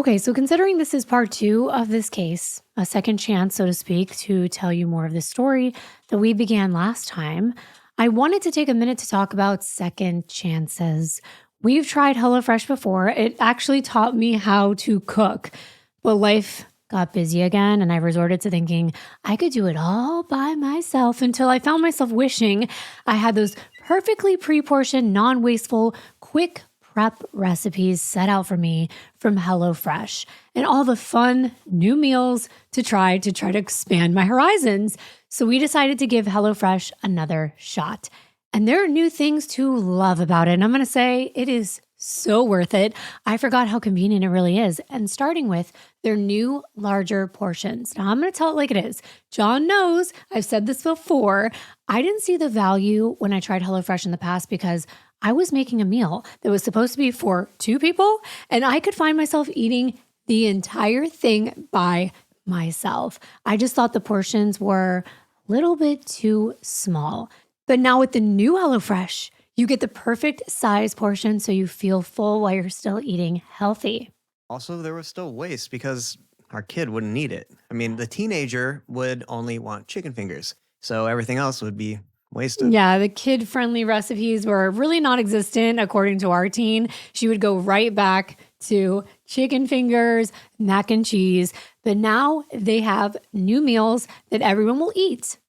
Okay, so considering this is part two of this case, a second chance, so to speak, to tell you more of the story that we began last time, I wanted to take a minute to talk about second chances. We've tried HelloFresh before. It actually taught me how to cook, but life got busy again, and I resorted to thinking I could do it all by myself until I found myself wishing I had those perfectly pre-portioned, non-wasteful, quick prep recipes set out for me from HelloFresh and all the fun new meals to try to expand my horizons. So we decided to give HelloFresh another shot. And there are new things to love about it. And I'm going to say it is so worth it. I forgot how convenient it really is. And starting with their new larger portions. Now I'm going to tell it like it is. John knows, I've said this before. I didn't see the value when I tried HelloFresh in the past because I was making a meal that was supposed to be for two people, and I could find myself eating the entire thing by myself. I just thought the portions were a little bit too small. But now with the new HelloFresh, you get the perfect size portion so you feel full while you're still eating healthy. Also, there was still waste because our kid wouldn't need it. I mean, the teenager would only want chicken fingers, so everything else would be wasted. Yeah, the kid-friendly recipes were really non-existent according to our teen. She would go right back to chicken fingers, mac and cheese, but now they have new meals that everyone will eat.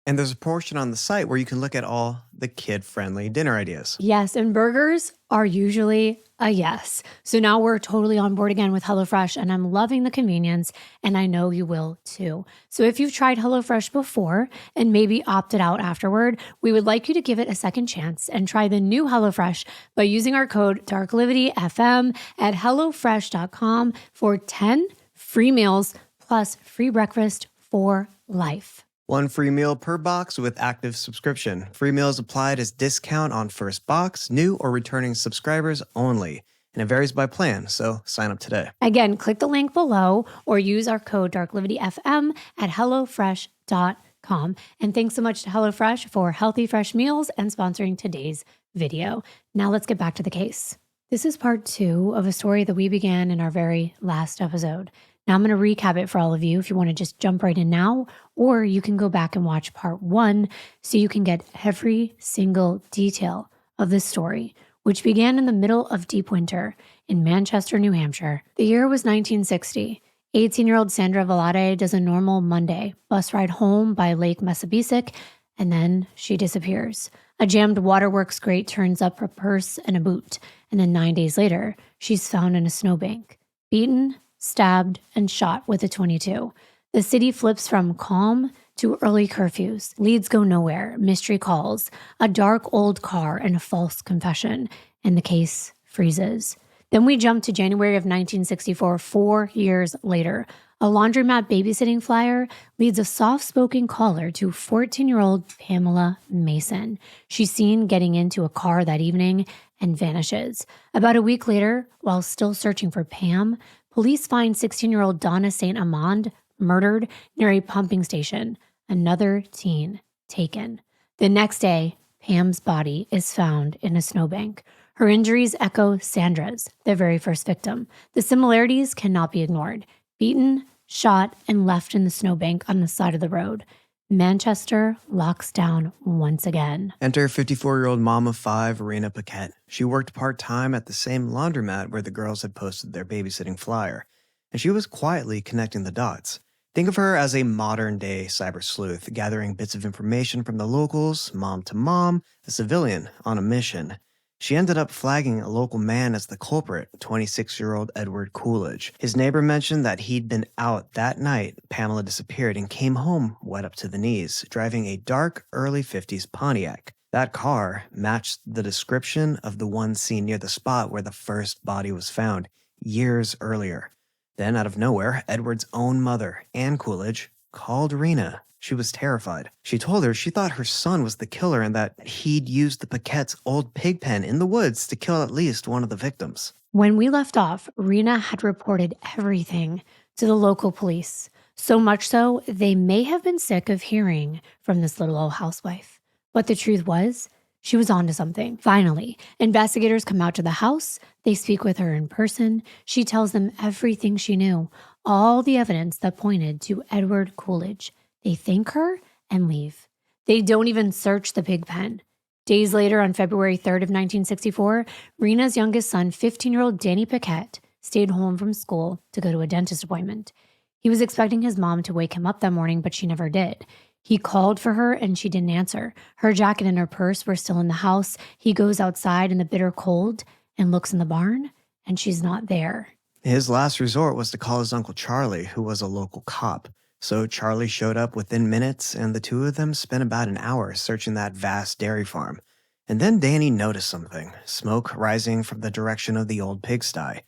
And there's a portion on the site where you can look at all the kid-friendly dinner ideas. Yes, and burgers are usually a yes. So now we're totally on board again with HelloFresh, and I'm loving the convenience, and I know you will too. So if you've tried HelloFresh before and maybe opted out afterward, we would like you to give it a second chance and try the new HelloFresh by using our code DARKLIVITYFM at HelloFresh.com for 10 free meals plus free breakfast for life. 1 free meal per box with active subscription. Free meals applied as discount on first box, new or returning subscribers only. And it varies by plan, so sign up today. Again, click the link below or use our code DARKLIVITYFM at HelloFresh.com. And thanks so much to HelloFresh for healthy, fresh meals and sponsoring today's video. Now let's get back to the case. This is part two of a story that we began in our very last episode. Now I'm going to recap it for all of you if you want to just jump right in now, or you can go back and watch part one so you can get every single detail of this story, which began in the middle of deep winter in Manchester, New Hampshire. The year was 1960. 18-year-old Sandra Valade does a normal Monday bus ride home by Lake Massabesic, and then she disappears. A jammed waterworks grate turns up her purse and a boot, and then 9 days later, she's found in a snowbank, beaten, stabbed, and shot with a .22. The city flips from calm to early curfews. Leads go nowhere, mystery calls, a dark old car, and a false confession, and the case freezes. Then we jump to January of 1964, 4 years later. A laundromat babysitting flyer leads a soft-spoken caller to 14-year-old Pamela Mason. She's seen getting into a car that evening and vanishes. About a week later, while still searching for Pam, police find 16-year-old Donna St. Amand murdered near a pumping station. Another teen taken. The next day, Pam's body is found in a snowbank. Her injuries echo Sandra's, the very first victim. The similarities cannot be ignored. Beaten, shot, and left in the snowbank on the side of the road. Manchester locks down once again. Enter 54-year-old mom of 5, Rena Paquette. She worked part-time at the same laundromat where the girls had posted their babysitting flyer, and she was quietly connecting the dots. Think of her as a modern-day cyber sleuth, gathering bits of information from the locals, mom to mom, a civilian on a mission. She ended up flagging a local man as the culprit, 26-year-old Edward Coolidge. His neighbor mentioned that he'd been out that night. Pamela disappeared and came home wet up to the knees, driving a dark, early 50s Pontiac. That car matched the description of the one seen near the spot where the first body was found, years earlier. Then, out of nowhere, Edward's own mother, Ann Coolidge, called Rena. She was terrified. She told her she thought her son was the killer and that he'd used the Paquette's old pig pen in the woods to kill at least one of the victims. When we left off, Rena had reported everything to the local police. So much so, they may have been sick of hearing from this little old housewife. But the truth was, She was onto something. Finally, investigators come out to the house. They speak with her in person. She tells them everything she knew, all the evidence that pointed to Edward Coolidge. They thank her and leave. They don't even search the pig pen. Days later, on February 3rd of 1964, Rena's youngest son, 15-year-old Danny Paquette, stayed home from school to go to a dentist appointment. He was expecting his mom to wake him up that morning, but she never did. He called for her and she didn't answer. Her jacket and her purse were still in the house. He goes outside in the bitter cold and looks in the barn, and she's not there. His last resort was to call his Uncle Charlie, who was a local cop. So Charlie showed up within minutes, and the two of them spent about an hour searching that vast dairy farm. And then Danny noticed something, smoke rising from the direction of the old pigsty.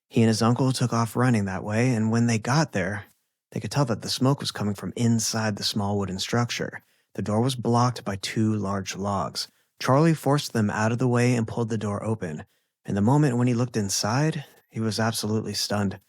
He and his uncle took off running that way, and when they got there, they could tell that the smoke was coming from inside the small wooden structure. The door was blocked by two large logs. Charlie forced them out of the way and pulled the door open. And the moment when he looked inside, he was absolutely stunned.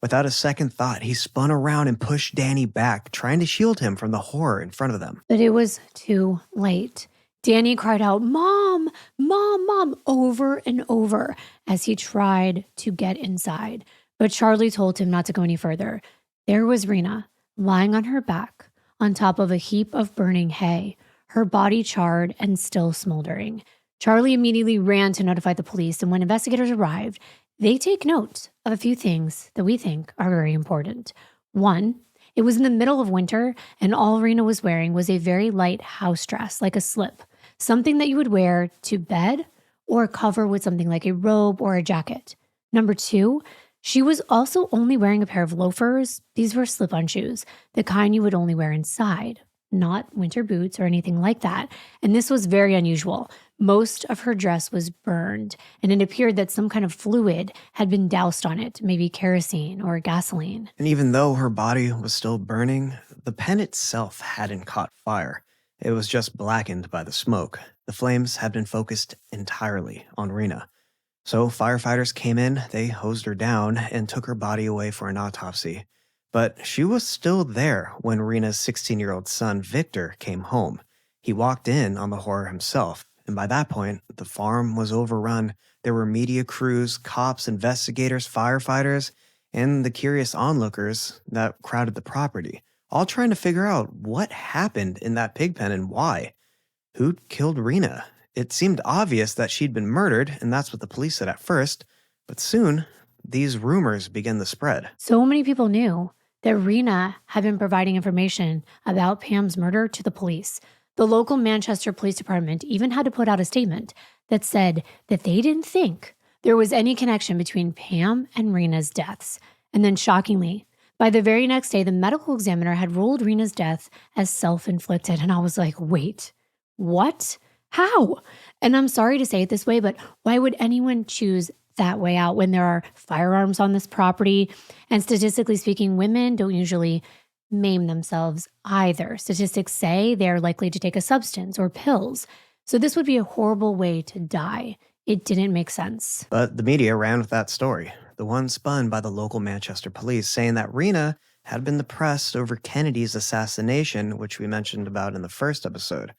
Without a second thought, he spun around and pushed Danny back, trying to shield him from the horror in front of them. But it was too late. Danny cried out, "Mom, Mom, Mom," over and over as he tried to get inside. But Charlie told him not to go any further. There was Rena, lying on her back, on top of a heap of burning hay, her body charred and still smoldering. Charlie immediately ran to notify the police, and when investigators arrived, they take note of a few things that we think are very important. One, it was in the middle of winter, and all Rena was wearing was a very light house dress, like a slip, something that you would wear to bed or cover with something like a robe or a jacket. Number two, she was also only wearing a pair of loafers. These were slip-on shoes, the kind you would only wear inside, not winter boots or anything like that. And this was very unusual. Most of her dress was burned, and it appeared that some kind of fluid had been doused on it, maybe kerosene or gasoline. And even though her body was still burning, the pen itself hadn't caught fire. It was just blackened by the smoke. The flames had been focused entirely on Rena. So firefighters came in, they hosed her down, and took her body away for an autopsy. But she was still there when Rena's 16-year-old son, Victor, came home. He walked in on the horror himself, and by that point, the farm was overrun. There were media crews, cops, investigators, firefighters, and the curious onlookers that crowded the property, all trying to figure out what happened in that pig pen and why. Who'd killed Rena? It seemed obvious that she'd been murdered, and that's what the police said at first. But soon, these rumors began to spread. So many people knew that Rena had been providing information about Pam's murder to the police. The local Manchester Police Department even had to put out a statement that said that they didn't think there was any connection between Pam and Rena's deaths. And then shockingly, by the very next day, the medical examiner had ruled Rena's death as self-inflicted. And I was like, wait, what? How? And I'm sorry to say it this way, but why would anyone choose that way out when there are firearms on this property? And statistically speaking, women don't usually maim themselves either. Statistics say they're likely to take a substance or pills. So this would be a horrible way to die. It didn't make sense. But the media ran with that story, the one spun by the local Manchester police, saying that Rena had been depressed over Kennedy's assassination, which we mentioned about in the first episode.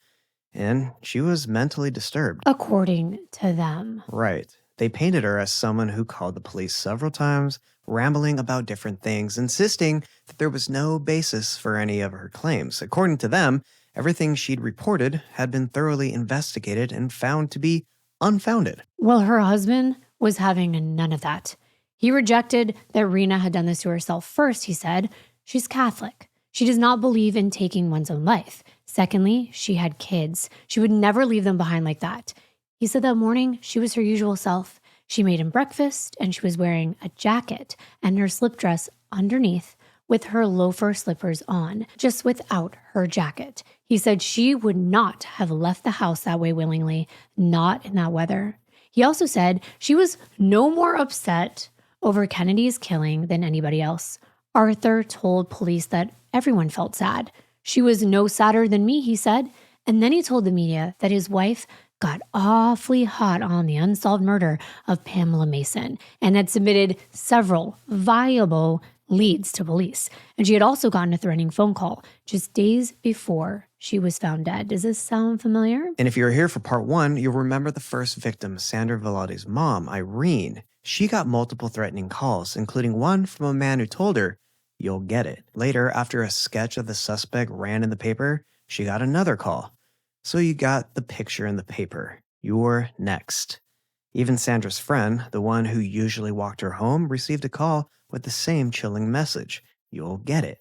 And she was mentally disturbed. According to them. Right. They painted her as someone who called the police several times, rambling about different things, insisting that there was no basis for any of her claims. According to them, everything she'd reported had been thoroughly investigated and found to be unfounded. Well, her husband was having none of that. He rejected that Rena had done this to herself. First, he said, she's Catholic. She does not believe in taking one's own life. Secondly, she had kids. She would never leave them behind like that. He said that morning she was her usual self. She made him breakfast and she was wearing a jacket and her slip dress underneath with her loafer slippers on, just without her jacket. He said she would not have left the house that way willingly, not in that weather. He also said she was no more upset over Kennedy's killing than anybody else. Arthur told police that everyone felt sad. She was no sadder than me, he said. And then he told the media that his wife got awfully hot on the unsolved murder of Pamela Mason and had submitted several viable leads to police. And she had also gotten a threatening phone call just days before she was found dead. Does this sound familiar? And if you're here for part 1, you'll remember the first victim, Sandra Velati's mom, Irene. She got multiple threatening calls, including one from a man who told her, "You'll get it." Later, after a sketch of the suspect ran in the paper, she got another call. So you got the picture in the paper. You're next. Even Sandra's friend, the one who usually walked her home, received a call with the same chilling message. You'll get it.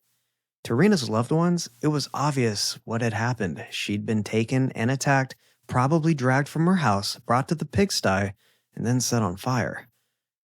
To Rena's loved ones, it was obvious what had happened. She'd been taken and attacked, probably dragged from her house, brought to the pigsty, and then set on fire.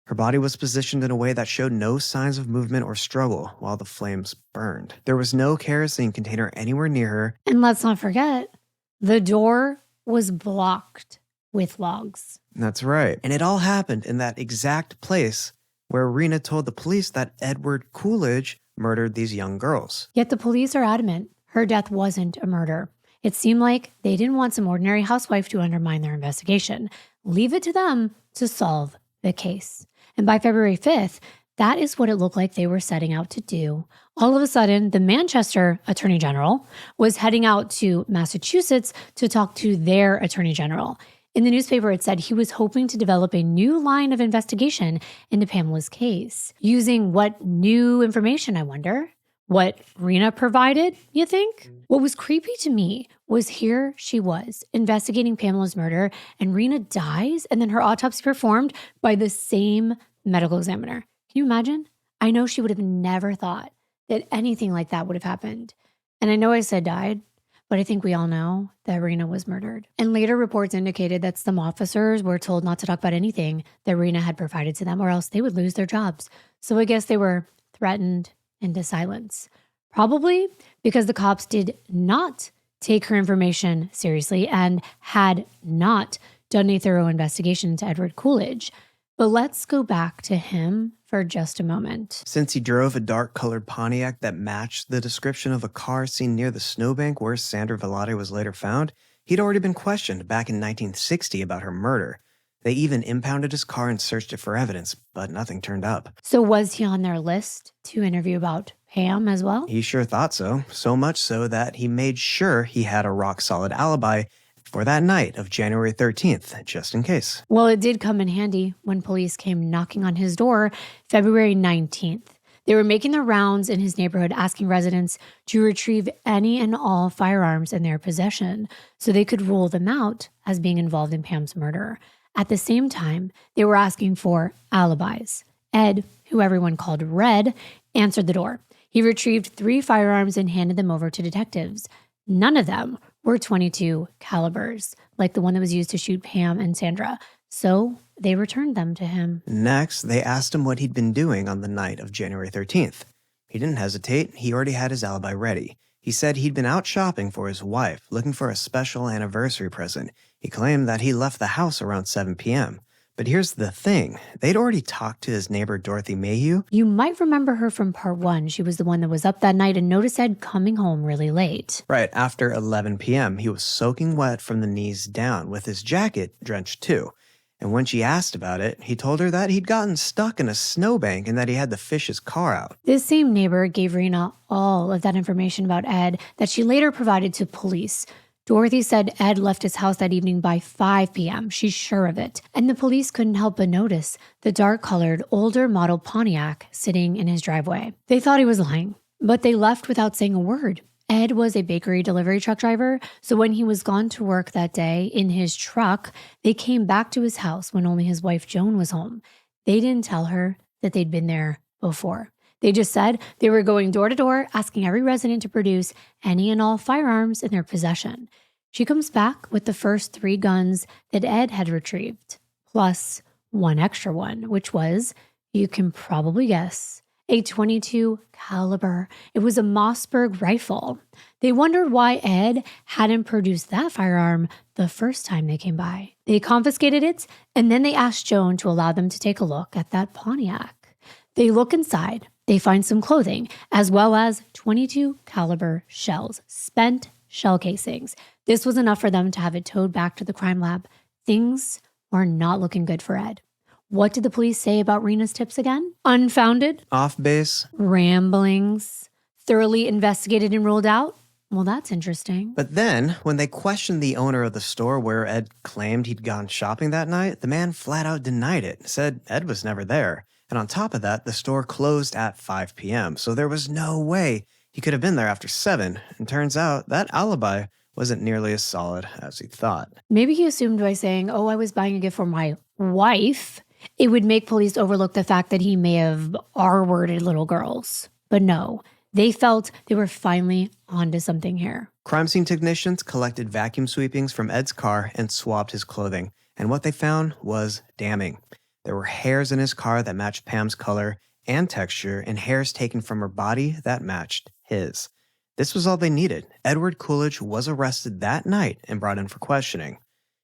Her body was positioned in a way that showed no signs of movement or struggle while the flames burned. There was no kerosene container anywhere near her. And let's not forget, the door was blocked with logs. That's right. And it all happened in that exact place where Rena told the police that Edward Coolidge murdered these young girls. Yet the police are adamant her death wasn't a murder. It seemed like they didn't want some ordinary housewife to undermine their investigation. Leave it to them to solve the case. And by February 5th, that is what it looked like they were setting out to do. All of a sudden, the Manchester Attorney General was heading out to Massachusetts to talk to their Attorney General. In the newspaper, it said he was hoping to develop a new line of investigation into Pamela's case. Using what new information, I wonder? What Rena provided, you think? What was creepy to me was here she was, investigating Pamela's murder, and Rena dies, and then her autopsy performed by the same medical examiner. Can you imagine? I know she would have never thought that anything like that would have happened. And I know I said died, but I think we all know that Rena was murdered. And later reports indicated that some officers were told not to talk about anything that Rena had provided to them, or else they would lose their jobs. So I guess they were threatened into silence. Probably because the cops did not take her information seriously and had not done a thorough investigation into Edward Coolidge. But let's go back to him for just a moment. Since he drove a dark-colored Pontiac that matched the description of a car seen near the snowbank where Sandra Velati was later found, he'd already been questioned back in 1960 about her murder. They even impounded his car and searched it for evidence, but nothing turned up. So was he on their list to interview about Pam as well? He sure thought so much so that he made sure he had a rock-solid alibi for that night of January 13th, just in case. Well, it did come in handy when police came knocking on his door February 19th. They were making their rounds in his neighborhood asking residents to retrieve any and all firearms in their possession so they could rule them out as being involved in Pam's murder. At the same time, they were asking for alibis. Ed, who everyone called Red, answered the door. He retrieved 3 firearms and handed them over to detectives. None of them were .22 calibers, like the one that was used to shoot Pam and Sandra. So they returned them to him. Next, they asked him what he'd been doing on the night of January 13th. He didn't hesitate. He already had his alibi ready. He said he'd been out shopping for his wife, looking for a special anniversary present. He claimed that he left the house around 7 p.m. But here's the thing. They'd already talked to his neighbor, Dorothy Mayhew. You might remember her from part 1. She was the one that was up that night and noticed Ed coming home really late. Right after 11 p.m., he was soaking wet from the knees down, with his jacket drenched too. And when she asked about it, he told her that he'd gotten stuck in a snowbank and that he had to fish his car out. This same neighbor gave Rena all of that information about Ed that she later provided to police. Dorothy said Ed left his house that evening by 5 p.m. She's sure of it. And the police couldn't help but notice the dark-colored, older model Pontiac sitting in his driveway. They thought he was lying, but they left without saying a word. Ed was a bakery delivery truck driver, so when he was gone to work that day in his truck, they came back to his house when only his wife Joan was home. They didn't tell her that they'd been there before. They just said they were going door to door, asking every resident to produce any and all firearms in their possession. She comes back with the first 3 guns that Ed had retrieved, plus 1 extra one, which was, you can probably guess, a .22 caliber. It was a Mossberg rifle. They wondered why Ed hadn't produced that firearm the first time they came by. They confiscated it, and then they asked Joan to allow them to take a look at that Pontiac. They look inside. They find some clothing, as well as .22 caliber shells, spent shell casings. This was enough for them to have it towed back to the crime lab. Things were not looking good for Ed. What did the police say about Rena's tips again? Unfounded? Off base? Ramblings? Thoroughly investigated and ruled out? Well, that's interesting. But then, when they questioned the owner of the store where Ed claimed he'd gone shopping that night, the man flat out denied it, said Ed was never there. And on top of that, the store closed at 5 p.m., so there was no way he could have been there after 7. And turns out that alibi wasn't nearly as solid as he thought. Maybe he assumed by saying, oh, I was buying a gift for my wife, it would make police overlook the fact that he may have R-worded little girls. But no, they felt they were finally onto something here. Crime scene technicians collected vacuum sweepings from Ed's car and swabbed his clothing, and what they found was damning. There were hairs in his car that matched Pam's color and texture, and hairs taken from her body that matched his. This was all they needed. Edward Coolidge was arrested that night and brought in for questioning.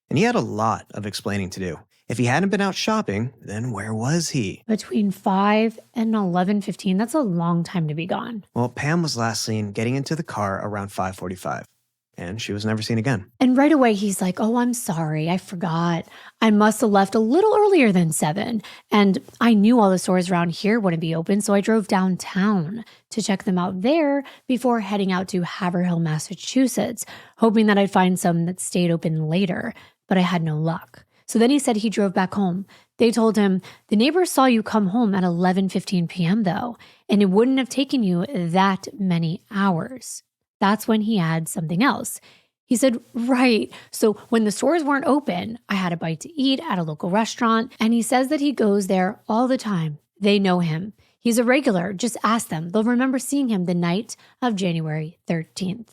And he had a lot of explaining to do. If he hadn't been out shopping, then where was he? Between 5 and 11:15, that's a long time to be gone. Well, Pam was last seen getting into the car around 5:45, and she was never seen again. And right away, he's like, oh, I'm sorry, I forgot. I must have left a little earlier than 7. And I knew all the stores around here wouldn't be open, so I drove downtown to check them out there before heading out to Haverhill, Massachusetts, hoping that I'd find some that stayed open later, but I had no luck. So then he said he drove back home. They told him, the neighbors saw you come home at 11:15 p.m. though, and it wouldn't have taken you that many hours. That's when he had something else. He said, right, so when the stores weren't open, I had a bite to eat at a local restaurant, and he says that he goes there all the time. They know him. He's a regular. Just ask them. They'll remember seeing him the night of January 13th.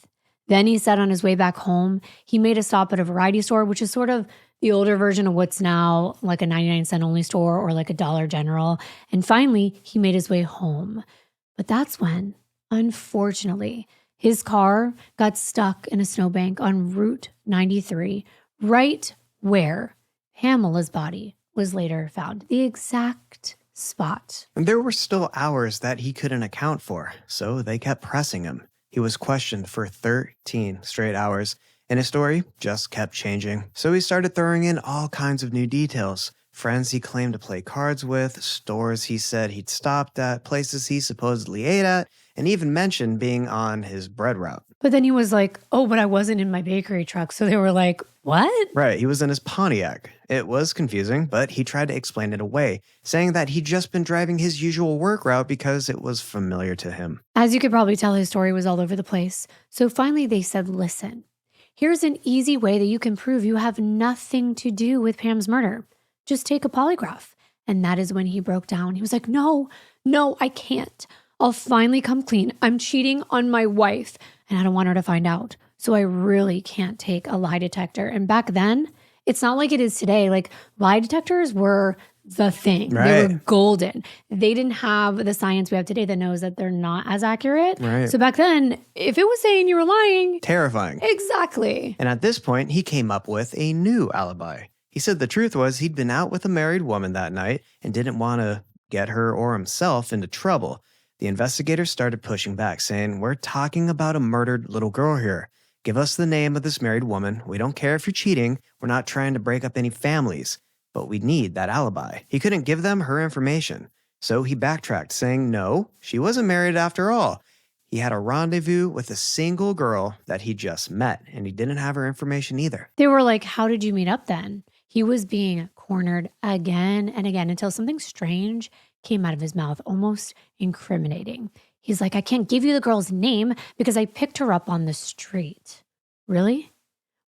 Then he said on his way back home, he made a stop at a variety store, which is sort of the older version of what's now like a 99-cent only store or like a Dollar General. And finally, he made his way home. But that's when, unfortunately, his car got stuck in a snowbank on Route 93, right where Pamela's body was later found. The exact spot. And there were still hours that he couldn't account for, so they kept pressing him. He was questioned for 13 straight hours, and his story just kept changing. So he started throwing in all kinds of new details. Friends he claimed to play cards with, stores he said he'd stopped at, places he supposedly ate at, and even mentioned being on his bread route. But then he was like, oh, but I wasn't in my bakery truck. So they were like, what? Right, he was in his Pontiac. It was confusing, but he tried to explain it away, saying that he'd just been driving his usual work route because it was familiar to him. As you could probably tell, his story was all over the place. So finally they said, listen, here's an easy way that you can prove you have nothing to do with Pam's murder. Just take a polygraph. And that is when he broke down. He was like, no, I can't. I'll finally come clean. I'm cheating on my wife and I don't want her to find out. So I really can't take a lie detector. And back then, it's not like it is today. Like lie detectors were the thing. Right. They were golden. They didn't have the science we have today that knows that they're not as accurate. Right. So back then, if it was saying you were lying. Terrifying. Exactly. And at this point, he came up with a new alibi. He said the truth was he'd been out with a married woman that night and didn't want to get her or himself into trouble. The investigators started pushing back, saying, we're talking about a murdered little girl here. Give us the name of this married woman. We don't care if you're cheating. We're not trying to break up any families. But we need that alibi. He couldn't give them her information. So he backtracked, saying, no, she wasn't married after all. He had a rendezvous with a single girl that he just met, and he didn't have her information either. They were like, how did you meet up then? He was being cornered again and again until something strange came out of his mouth, almost incriminating. He's like, I can't give you the girl's name because I picked her up on the street. Really?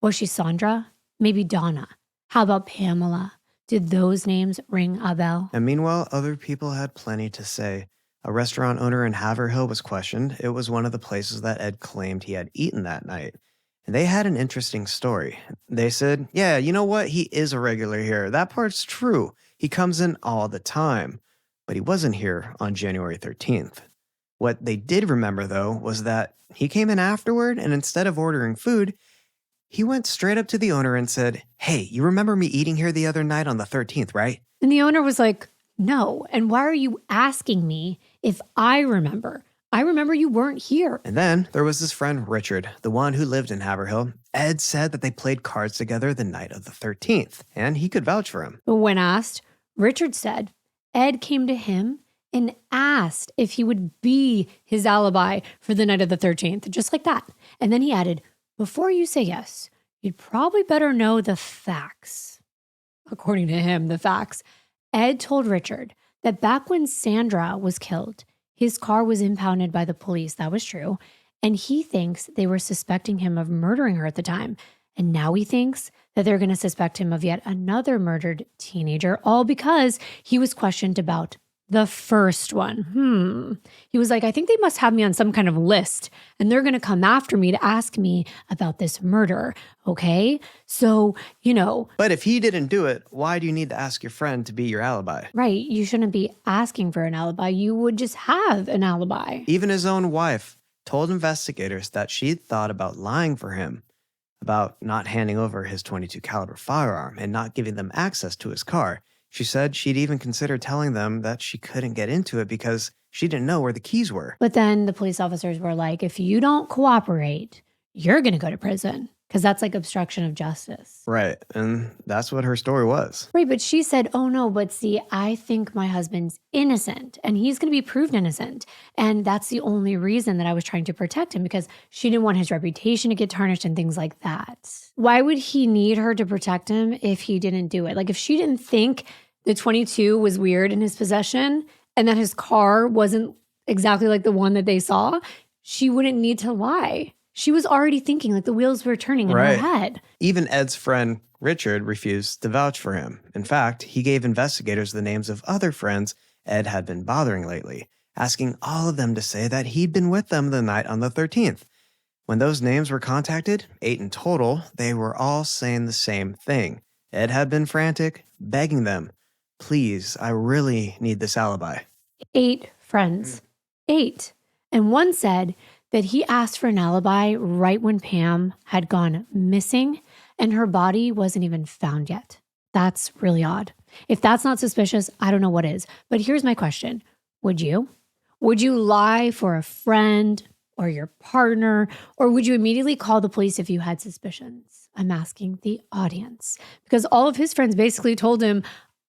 Was she Sandra? Maybe Donna? How about Pamela? Did those names ring a bell? And meanwhile, other people had plenty to say. A restaurant owner in Haverhill was questioned. It was one of the places that Ed claimed he had eaten that night. And they had an interesting story. They said, yeah, you know what? He is a regular here. That part's true. He comes in all the time. But he wasn't here on January 13th. What they did remember, though, was that he came in afterward, and instead of ordering food, he went straight up to the owner and said, hey, you remember me eating here the other night on the 13th, right? And the owner was like, no. And why are you asking me if I remember? I remember you weren't here. And then there was his friend Richard, the one who lived in Haverhill. Ed said that they played cards together the night of the 13th, and he could vouch for him. But when asked, Richard said Ed came to him and asked if he would be his alibi for the night of the 13th, just like that. And then he added, before you say yes, you'd probably better know the facts. According to him, the facts. Ed told Richard that back when Sandra was killed, his car was impounded by the police. That was true. And he thinks they were suspecting him of murdering her at the time. And now he thinks that they're going to suspect him of yet another murdered teenager, all because he was questioned about the first one. He was like, I think they must have me on some kind of list and they're going to come after me to ask me about this murder. Okay. So, But if he didn't do it, why do you need to ask your friend to be your alibi? Right. You shouldn't be asking for an alibi. You would just have an alibi. Even his own wife told investigators that she'd thought about lying for him, about not handing over his .22 caliber firearm and not giving them access to his car. She said she'd even consider telling them that she couldn't get into it because she didn't know where the keys were. But then the police officers were like, if you don't cooperate, you're going to go to prison because that's like obstruction of justice. Right. And that's what her story was. Right. But she said, oh no, but see, I think my husband's innocent and he's going to be proved innocent. And that's the only reason that I was trying to protect him, because she didn't want his reputation to get tarnished and things like that. Why would he need her to protect him if he didn't do it? Like if she didn't think the .22 was weird in his possession and that his car wasn't exactly like the one that they saw, she wouldn't need to lie. She was already thinking, like the wheels were turning in her head. Even Ed's friend, Richard, refused to vouch for him. In fact, he gave investigators the names of other friends Ed had been bothering lately, asking all of them to say that he'd been with them the night on the 13th. When those names were contacted, 8 in total, they were all saying the same thing. Ed had been frantic, begging them, please, I really need this alibi. 8 friends. 8. And one said that he asked for an alibi right when Pam had gone missing and her body wasn't even found yet. That's really odd. If that's not suspicious, I don't know what is. But here's my question. Would you? Would you lie for a friend or your partner, or would you immediately call the police if you had suspicions? I'm asking the audience, because all of his friends basically told him,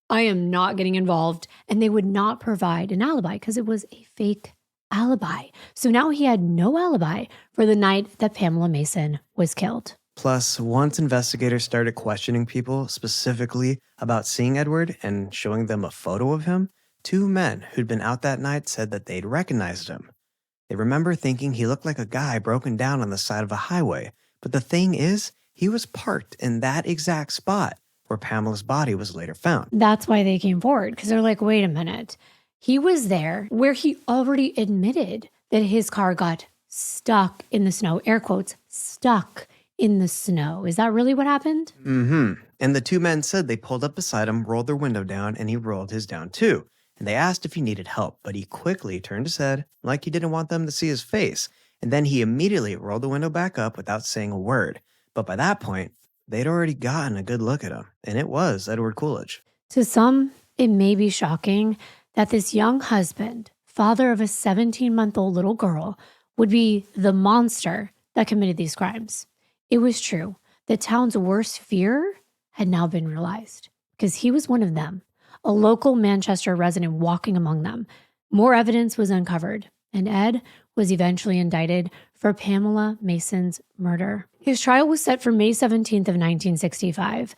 I am not getting involved, and they would not provide an alibi because it was a fake alibi. So now he had no alibi for the night that Pamela Mason was killed. Plus, once investigators started questioning people specifically about seeing Edward and showing them a photo of him, 2 men who'd been out that night said that they'd recognized him. They remember thinking he looked like a guy broken down on the side of a highway. But the thing is, he was parked in that exact spot where Pamela's body was later found. That's why they came forward, because they're like, wait a minute. He was there where he already admitted that his car got stuck in the snow. Air quotes, stuck in the snow. Is that really what happened? Mm-hmm. And the 2 men said they pulled up beside him, rolled their window down, and he rolled his down too. And they asked if he needed help, but he quickly turned his head like he didn't want them to see his face. And then he immediately rolled the window back up without saying a word. But by that point, they'd already gotten a good look at him, and it was Edward Coolidge. To some, it may be shocking that this young husband, father of a 17-month-old little girl, would be the monster that committed these crimes. It was true. The town's worst fear had now been realized because he was one of them, a local Manchester resident walking among them. More evidence was uncovered, and Ed was eventually indicted for Pamela Mason's murder. His trial was set for May 17th of 1965.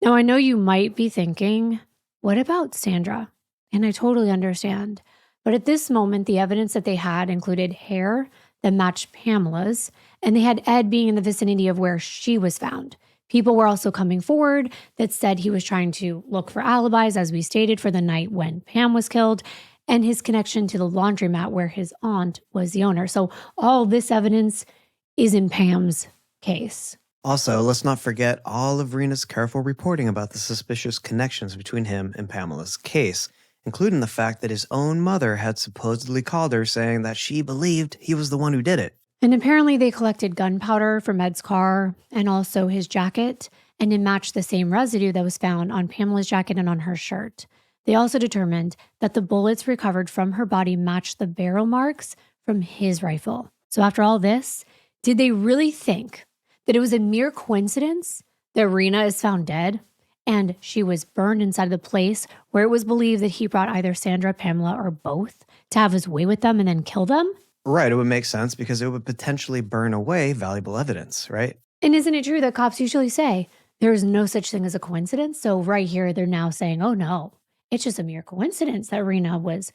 Now, I know you might be thinking, what about Sandra? And I totally understand. But at this moment, the evidence that they had included hair that matched Pamela's, and they had Ed being in the vicinity of where she was found. People were also coming forward that said he was trying to look for alibis, as we stated, for the night when Pam was killed, and his connection to the laundromat where his aunt was the owner. So all this evidence is in Pam's case. Also, let's not forget all of Rena's careful reporting about the suspicious connections between him and Pamela's case, including the fact that his own mother had supposedly called her saying that she believed he was the one who did it. And apparently they collected gunpowder from Ed's car and also his jacket, and it matched the same residue that was found on Pamela's jacket and on her shirt. They also determined that the bullets recovered from her body matched the barrel marks from his rifle. So after all this, did they really think that it was a mere coincidence that Rena is found dead and she was burned inside the place where it was believed that he brought either Sandra, Pamela, or both to have his way with them and then kill them. Right, it would make sense because it would potentially burn away valuable evidence, right? And isn't it true that cops usually say there's no such thing as a coincidence? So right here, they're now saying, oh no, it's just a mere coincidence that Rena was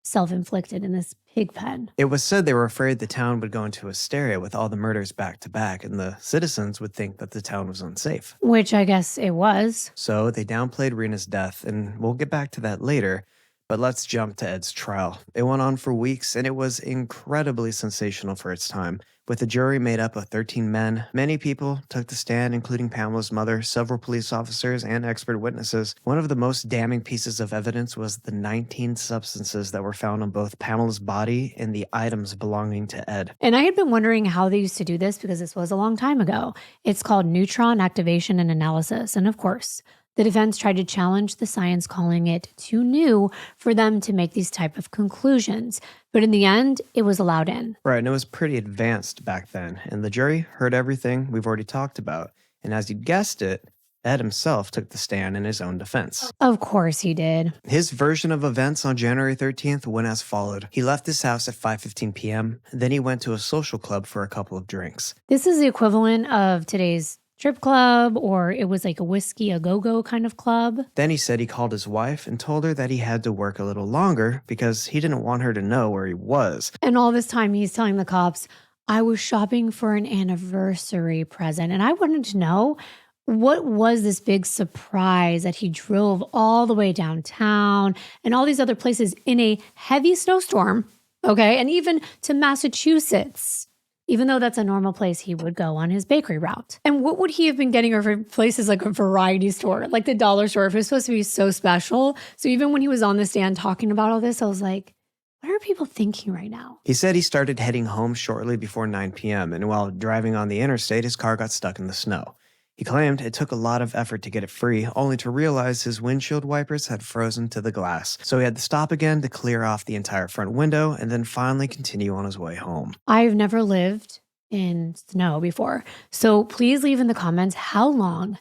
self-inflicted in this pig pen. It was said they were afraid the town would go into hysteria with all the murders back to back, and the citizens would think that the town was unsafe. Which I guess it was. So they downplayed Rena's death, and we'll get back to that later. But let's jump to Ed's trial. It went on for weeks, and it was incredibly sensational for its time. With a jury made up of 13 men, many people took the stand, including Pamela's mother, several police officers, and expert witnesses. One of the most damning pieces of evidence was the 19 substances that were found on both Pamela's body and the items belonging to Ed. And I had been wondering how they used to do this because this was a long time ago. It's called neutron activation and analysis. And of course, the defense tried to challenge the science, calling it too new for them to make these type of conclusions. But in the end, it was allowed in. Right, and it was pretty advanced back then. And the jury heard everything we've already talked about. And as you guessed it, Ed himself took the stand in his own defense. Of course he did. His version of events on January 13th went as followed. He left his house at 5:15 p.m., then he went to a social club for a couple of drinks. This is the equivalent of today's strip club, or it was like a whiskey a go-go kind of club. Then he said he called his wife and told her that he had to work a little longer because he didn't want her to know where he was. And all this time he's telling the cops, I was shopping for an anniversary present. And I wanted to know, what was this big surprise that he drove all the way downtown and all these other places in a heavy snowstorm, okay, and even to Massachusetts, even though that's a normal place he would go on his bakery route. And what would he have been getting over places like a variety store, like the dollar store, if it was supposed to be so special? So even when he was on the stand talking about all this, I was like, what are people thinking right now? He said he started heading home shortly before 9 p.m., and while driving on the interstate, his car got stuck in the snow. He claimed it took a lot of effort to get it free, only to realize his windshield wipers had frozen to the glass. So he had to stop again to clear off the entire front window and then finally continue on his way home. I've never lived in snow before. So please leave in the comments, how long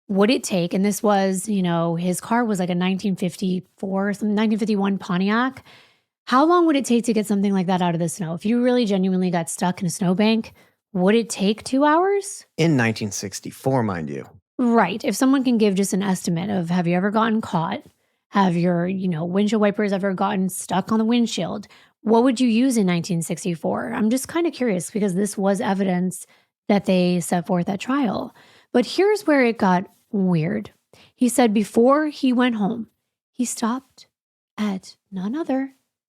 would it take? And this was, his car was like a 1954, some 1951 Pontiac. How long would it take to get something like that out of the snow? If you really genuinely got stuck in a snowbank, would it take 2 hours? In 1964, mind you. Right. If someone can give just an estimate of, have you ever gotten caught? Have your, windshield wipers ever gotten stuck on the windshield? What would you use in 1964? I'm just kind of curious because this was evidence that they set forth at trial. But here's where it got weird. He said before he went home, he stopped at none other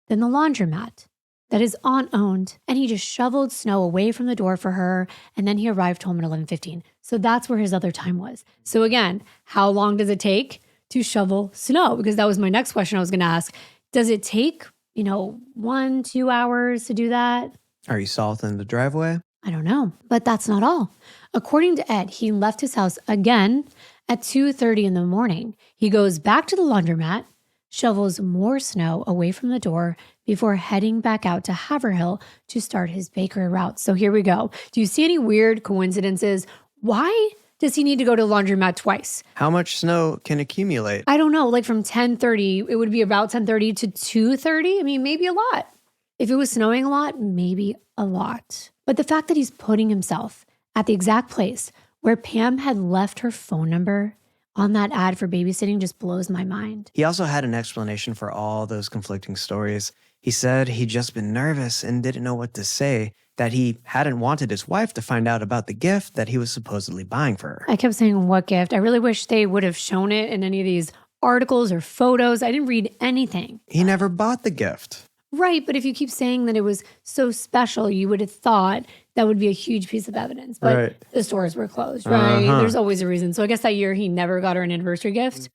than the laundromat that his aunt owned, and he just shoveled snow away from the door for her, and then he arrived home at 11:15. So that's where his other time was. So again, how long does it take to shovel snow? Because that was my next question I was going to ask. Does it take, 1-2 hours to do that? Are you salting the driveway? I don't know, but that's not all. According to Ed, he left his house again at 2:30 in the morning. He goes back to the laundromat, shovels more snow away from the door before heading back out to Haverhill to start his bakery route. So here we go. Do you see any weird coincidences? Why does he need to go to the laundromat twice? How much snow can accumulate? I don't know, like from 10:30, it would be about 10:30 to 2:30. I mean, maybe a lot. If it was snowing a lot, maybe a lot. But the fact that he's putting himself at the exact place where Pam had left her phone number on that ad for babysitting just blows my mind. He also had an explanation for all those conflicting stories. He said he'd just been nervous and didn't know what to say, that he hadn't wanted his wife to find out about the gift that he was supposedly buying for her. I kept saying, what gift? I really wish they would have shown it in any of these articles or photos. I didn't read anything. He never bought the gift. Right, but if you keep saying that it was so special, you would have thought that would be a huge piece of evidence. But Right. the stores were closed, right? Uh-huh. There's always a reason. So I guess that year he never got her an anniversary gift.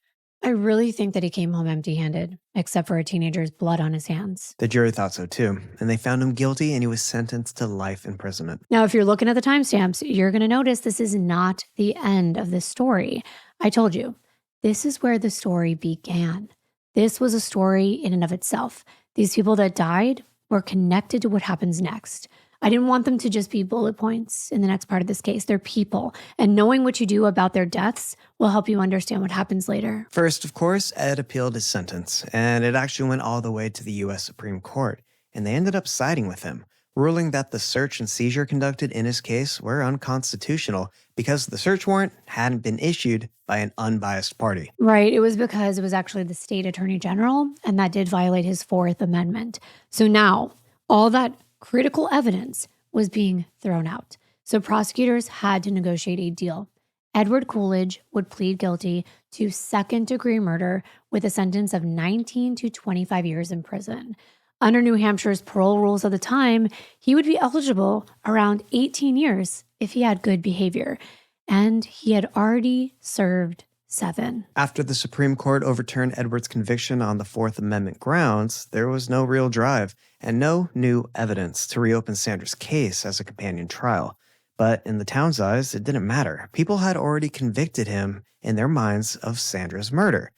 I really think that he came home empty-handed, except for a teenager's blood on his hands. The jury thought so too, and they found him guilty and he was sentenced to life imprisonment. Now, if you're looking at the timestamps, you're going to notice this is not the end of this story. I told you, this is where the story began. This was a story in and of itself. These people that died were connected to what happens next. I didn't want them to just be bullet points in the next part of this case. They're people, and knowing what you do about their deaths will help you understand what happens later. First, of course, Ed appealed his sentence, and it actually went all the way to the U.S. Supreme Court, and they ended up siding with him, ruling that the search and seizure conducted in his case were unconstitutional because the search warrant hadn't been issued by an unbiased party. Right. It was because it was actually the state attorney general, and that did violate his Fourth Amendment. So now all that critical evidence was being thrown out. So prosecutors had to negotiate a deal. Edward Coolidge would plead guilty to second-degree murder with a sentence of 19 to 25 years in prison. Under New Hampshire's parole rules of the time, he would be eligible around 18 years if he had good behavior. And he had already served 7. After the Supreme Court overturned Edward's conviction on the Fourth Amendment grounds, there was no real drive and no new evidence to reopen Sandra's case as a companion trial. But in the town's eyes, it didn't matter. People had already convicted him in their minds of Sandra's murder,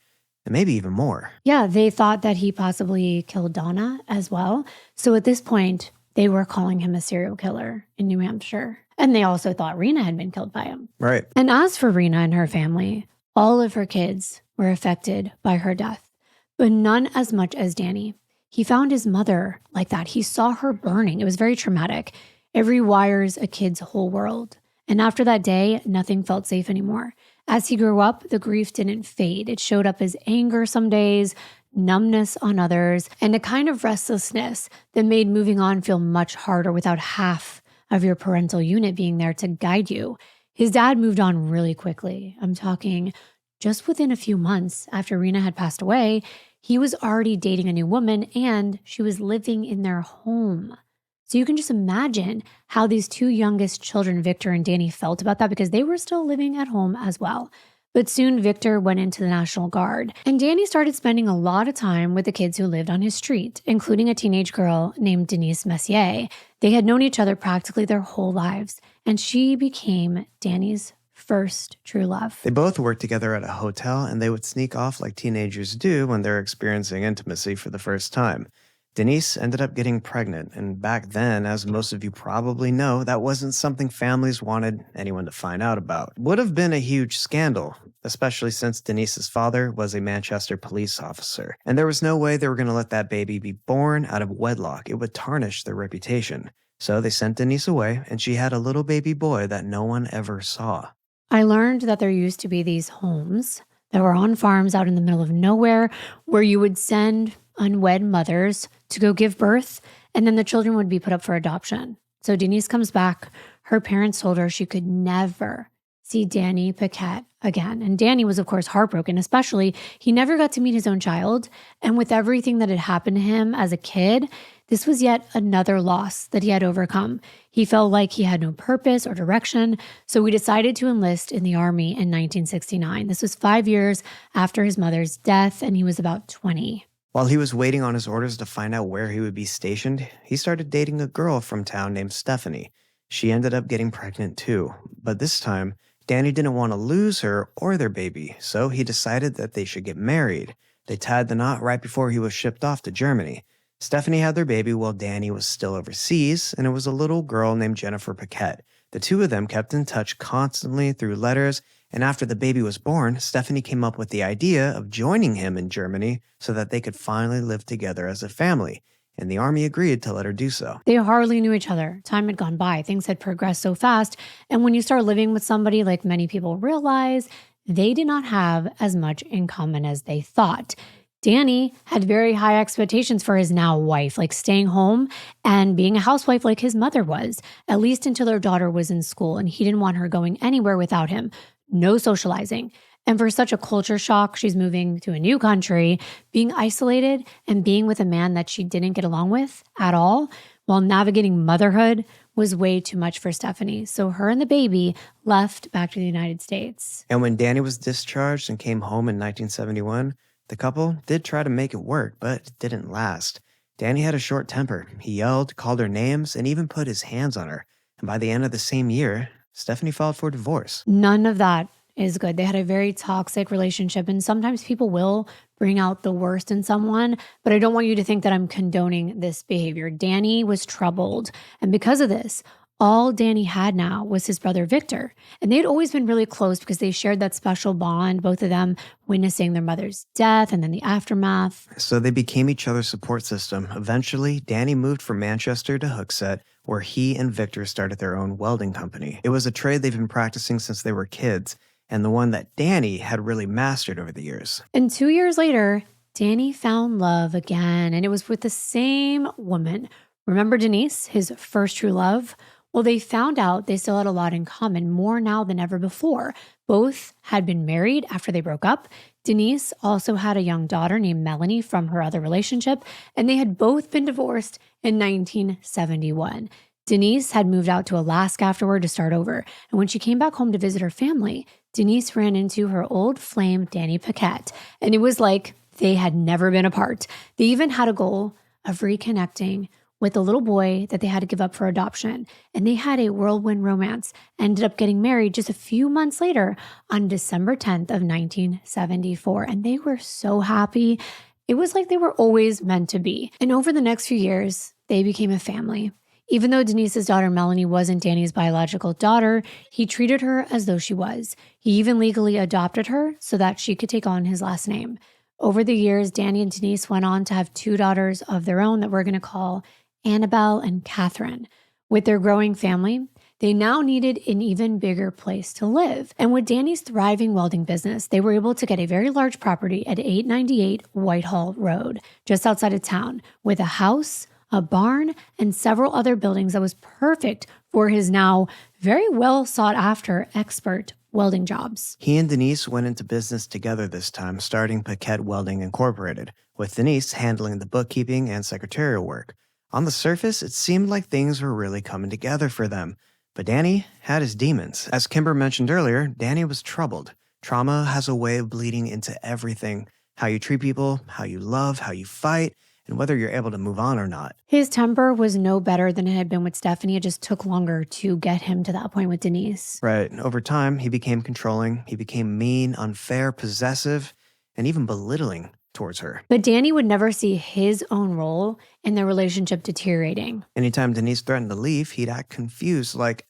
and maybe even more. Yeah, they thought that he possibly killed Donna as well. So at this point, they were calling him a serial killer in New Hampshire. And they also thought Rena had been killed by him. Right. And as for Rena and her family, all of her kids were affected by her death, but none as much as Danny. He found his mother like that. He saw her burning. It was very traumatic. It rewires a kid's whole world. And after that day, nothing felt safe anymore. As he grew up, the grief didn't fade. It showed up as anger some days, numbness on others, and a kind of restlessness that made moving on feel much harder without half of your parental unit being there to guide you. His dad moved on really quickly. I'm talking just within a few months after Rena had passed away, he was already dating a new woman and she was living in their home. So you can just imagine how these two youngest children, Victor and Danny, felt about that because they were still living at home as well. But soon Victor went into the National Guard, and Danny started spending a lot of time with the kids who lived on his street, including a teenage girl named Denise Messier. They had known each other practically their whole lives, and she became Danny's first true love. They both worked together at a hotel, and they would sneak off like teenagers do when they're experiencing intimacy for the first time. Denise ended up getting pregnant, and back then, as most of you probably know, that wasn't something families wanted anyone to find out about. Would have been a huge scandal, especially since Denise's father was a Manchester police officer, and there was no way they were going to let that baby be born out of wedlock. It would tarnish their reputation. So they sent Denise away, and she had a little baby boy that no one ever saw. I learned that there used to be these homes that were on farms out in the middle of nowhere where you would send unwed mothers to go give birth, and then the children would be put up for adoption. So Denise comes back. Her parents told her she could never see Danny Paquette again. And Danny was, of course, heartbroken, especially he never got to meet his own child. And with everything that had happened to him as a kid, this was yet another loss that he had overcome. He felt like he had no purpose or direction, so he decided to enlist in the Army in 1969. This was 5 years after his mother's death, and he was about 20. While he was waiting on his orders to find out where he would be stationed, he started dating a girl from town named Stephanie. She ended up getting pregnant too, but this time, Danny didn't want to lose her or their baby, so he decided that they should get married. They tied the knot right before he was shipped off to Germany. Stephanie had their baby while Danny was still overseas, and it was a little girl named Jennifer Paquette. The two of them kept in touch constantly through letters, and after the baby was born, Stephanie came up with the idea of joining him in Germany so that they could finally live together as a family, and the Army agreed to let her do so. They hardly knew each other. Time had gone by. Things had progressed so fast, and when you start living with somebody, like many people realize, they did not have as much in common as they thought. Danny had very high expectations for his now wife, like staying home and being a housewife like his mother was, at least until their daughter was in school, and he didn't want her going anywhere without him. No socializing. And for such a culture shock, she's moving to a new country, being isolated and being with a man that she didn't get along with at all, while navigating motherhood was way too much for Stephanie. So her and the baby left back to the United States. And when Danny was discharged and came home in 1971, the couple did try to make it work, but it didn't last. Danny had a short temper. He yelled, called her names, and even put his hands on her. And by the end of the same year, Stephanie filed for divorce. None of that is good. They had a very toxic relationship, and sometimes people will bring out the worst in someone, but I don't want you to think that I'm condoning this behavior. Danny was troubled, and because of this, all Danny had now was his brother Victor. And they had always been really close because they shared that special bond, both of them witnessing their mother's death and then the aftermath. So they became each other's support system. Eventually, Danny moved from Manchester to Hooksett, where he and Victor started their own welding company. It was a trade they've been practicing since they were kids, and the one that Danny had really mastered over the years. And 2 years later, Danny found love again, and it was with the same woman. Remember Denise, his first true love? Well, they found out they still had a lot in common, more now than ever before. Both had been married after they broke up. Denise also had a young daughter named Melanie from her other relationship, and they had both been divorced in 1971. Denise had moved out to Alaska afterward to start over, and when she came back home to visit her family, Denise ran into her old flame, Danny Paquette, and it was like they had never been apart. They even had a goal of reconnecting with a little boy that they had to give up for adoption. And they had a whirlwind romance, ended up getting married just a few months later on December 10th of 1974. And they were so happy. It was like they were always meant to be. And over the next few years, they became a family. Even though Denise's daughter Melanie wasn't Danny's biological daughter, he treated her as though she was. He even legally adopted her so that she could take on his last name. Over the years, Danny and Denise went on to have 2 daughters of their own that we're going to call Annabelle and Catherine. With their growing family, they now needed an even bigger place to live. And with Danny's thriving welding business, they were able to get a very large property at 898 Whitehall Road, just outside of town, with a house, a barn, and several other buildings that was perfect for his now very well sought after expert welding jobs. He and Denise went into business together this time, starting Paquette Welding Incorporated, with Denise handling the bookkeeping and secretarial work. On the surface, it seemed like things were really coming together for them, but Danny had his demons. As Kimbyr mentioned earlier, Danny was troubled. Trauma has a way of bleeding into everything: how you treat people, how you love, how you fight, and whether you're able to move on or not. His temper was no better than it had been with Stephanie. It just took longer to get him to that point with Denise. Right. Over time, he became controlling. He became mean, unfair, possessive, and even belittling towards her. But Danny would never see his own role in their relationship deteriorating. Anytime Denise threatened to leave, he'd act confused, like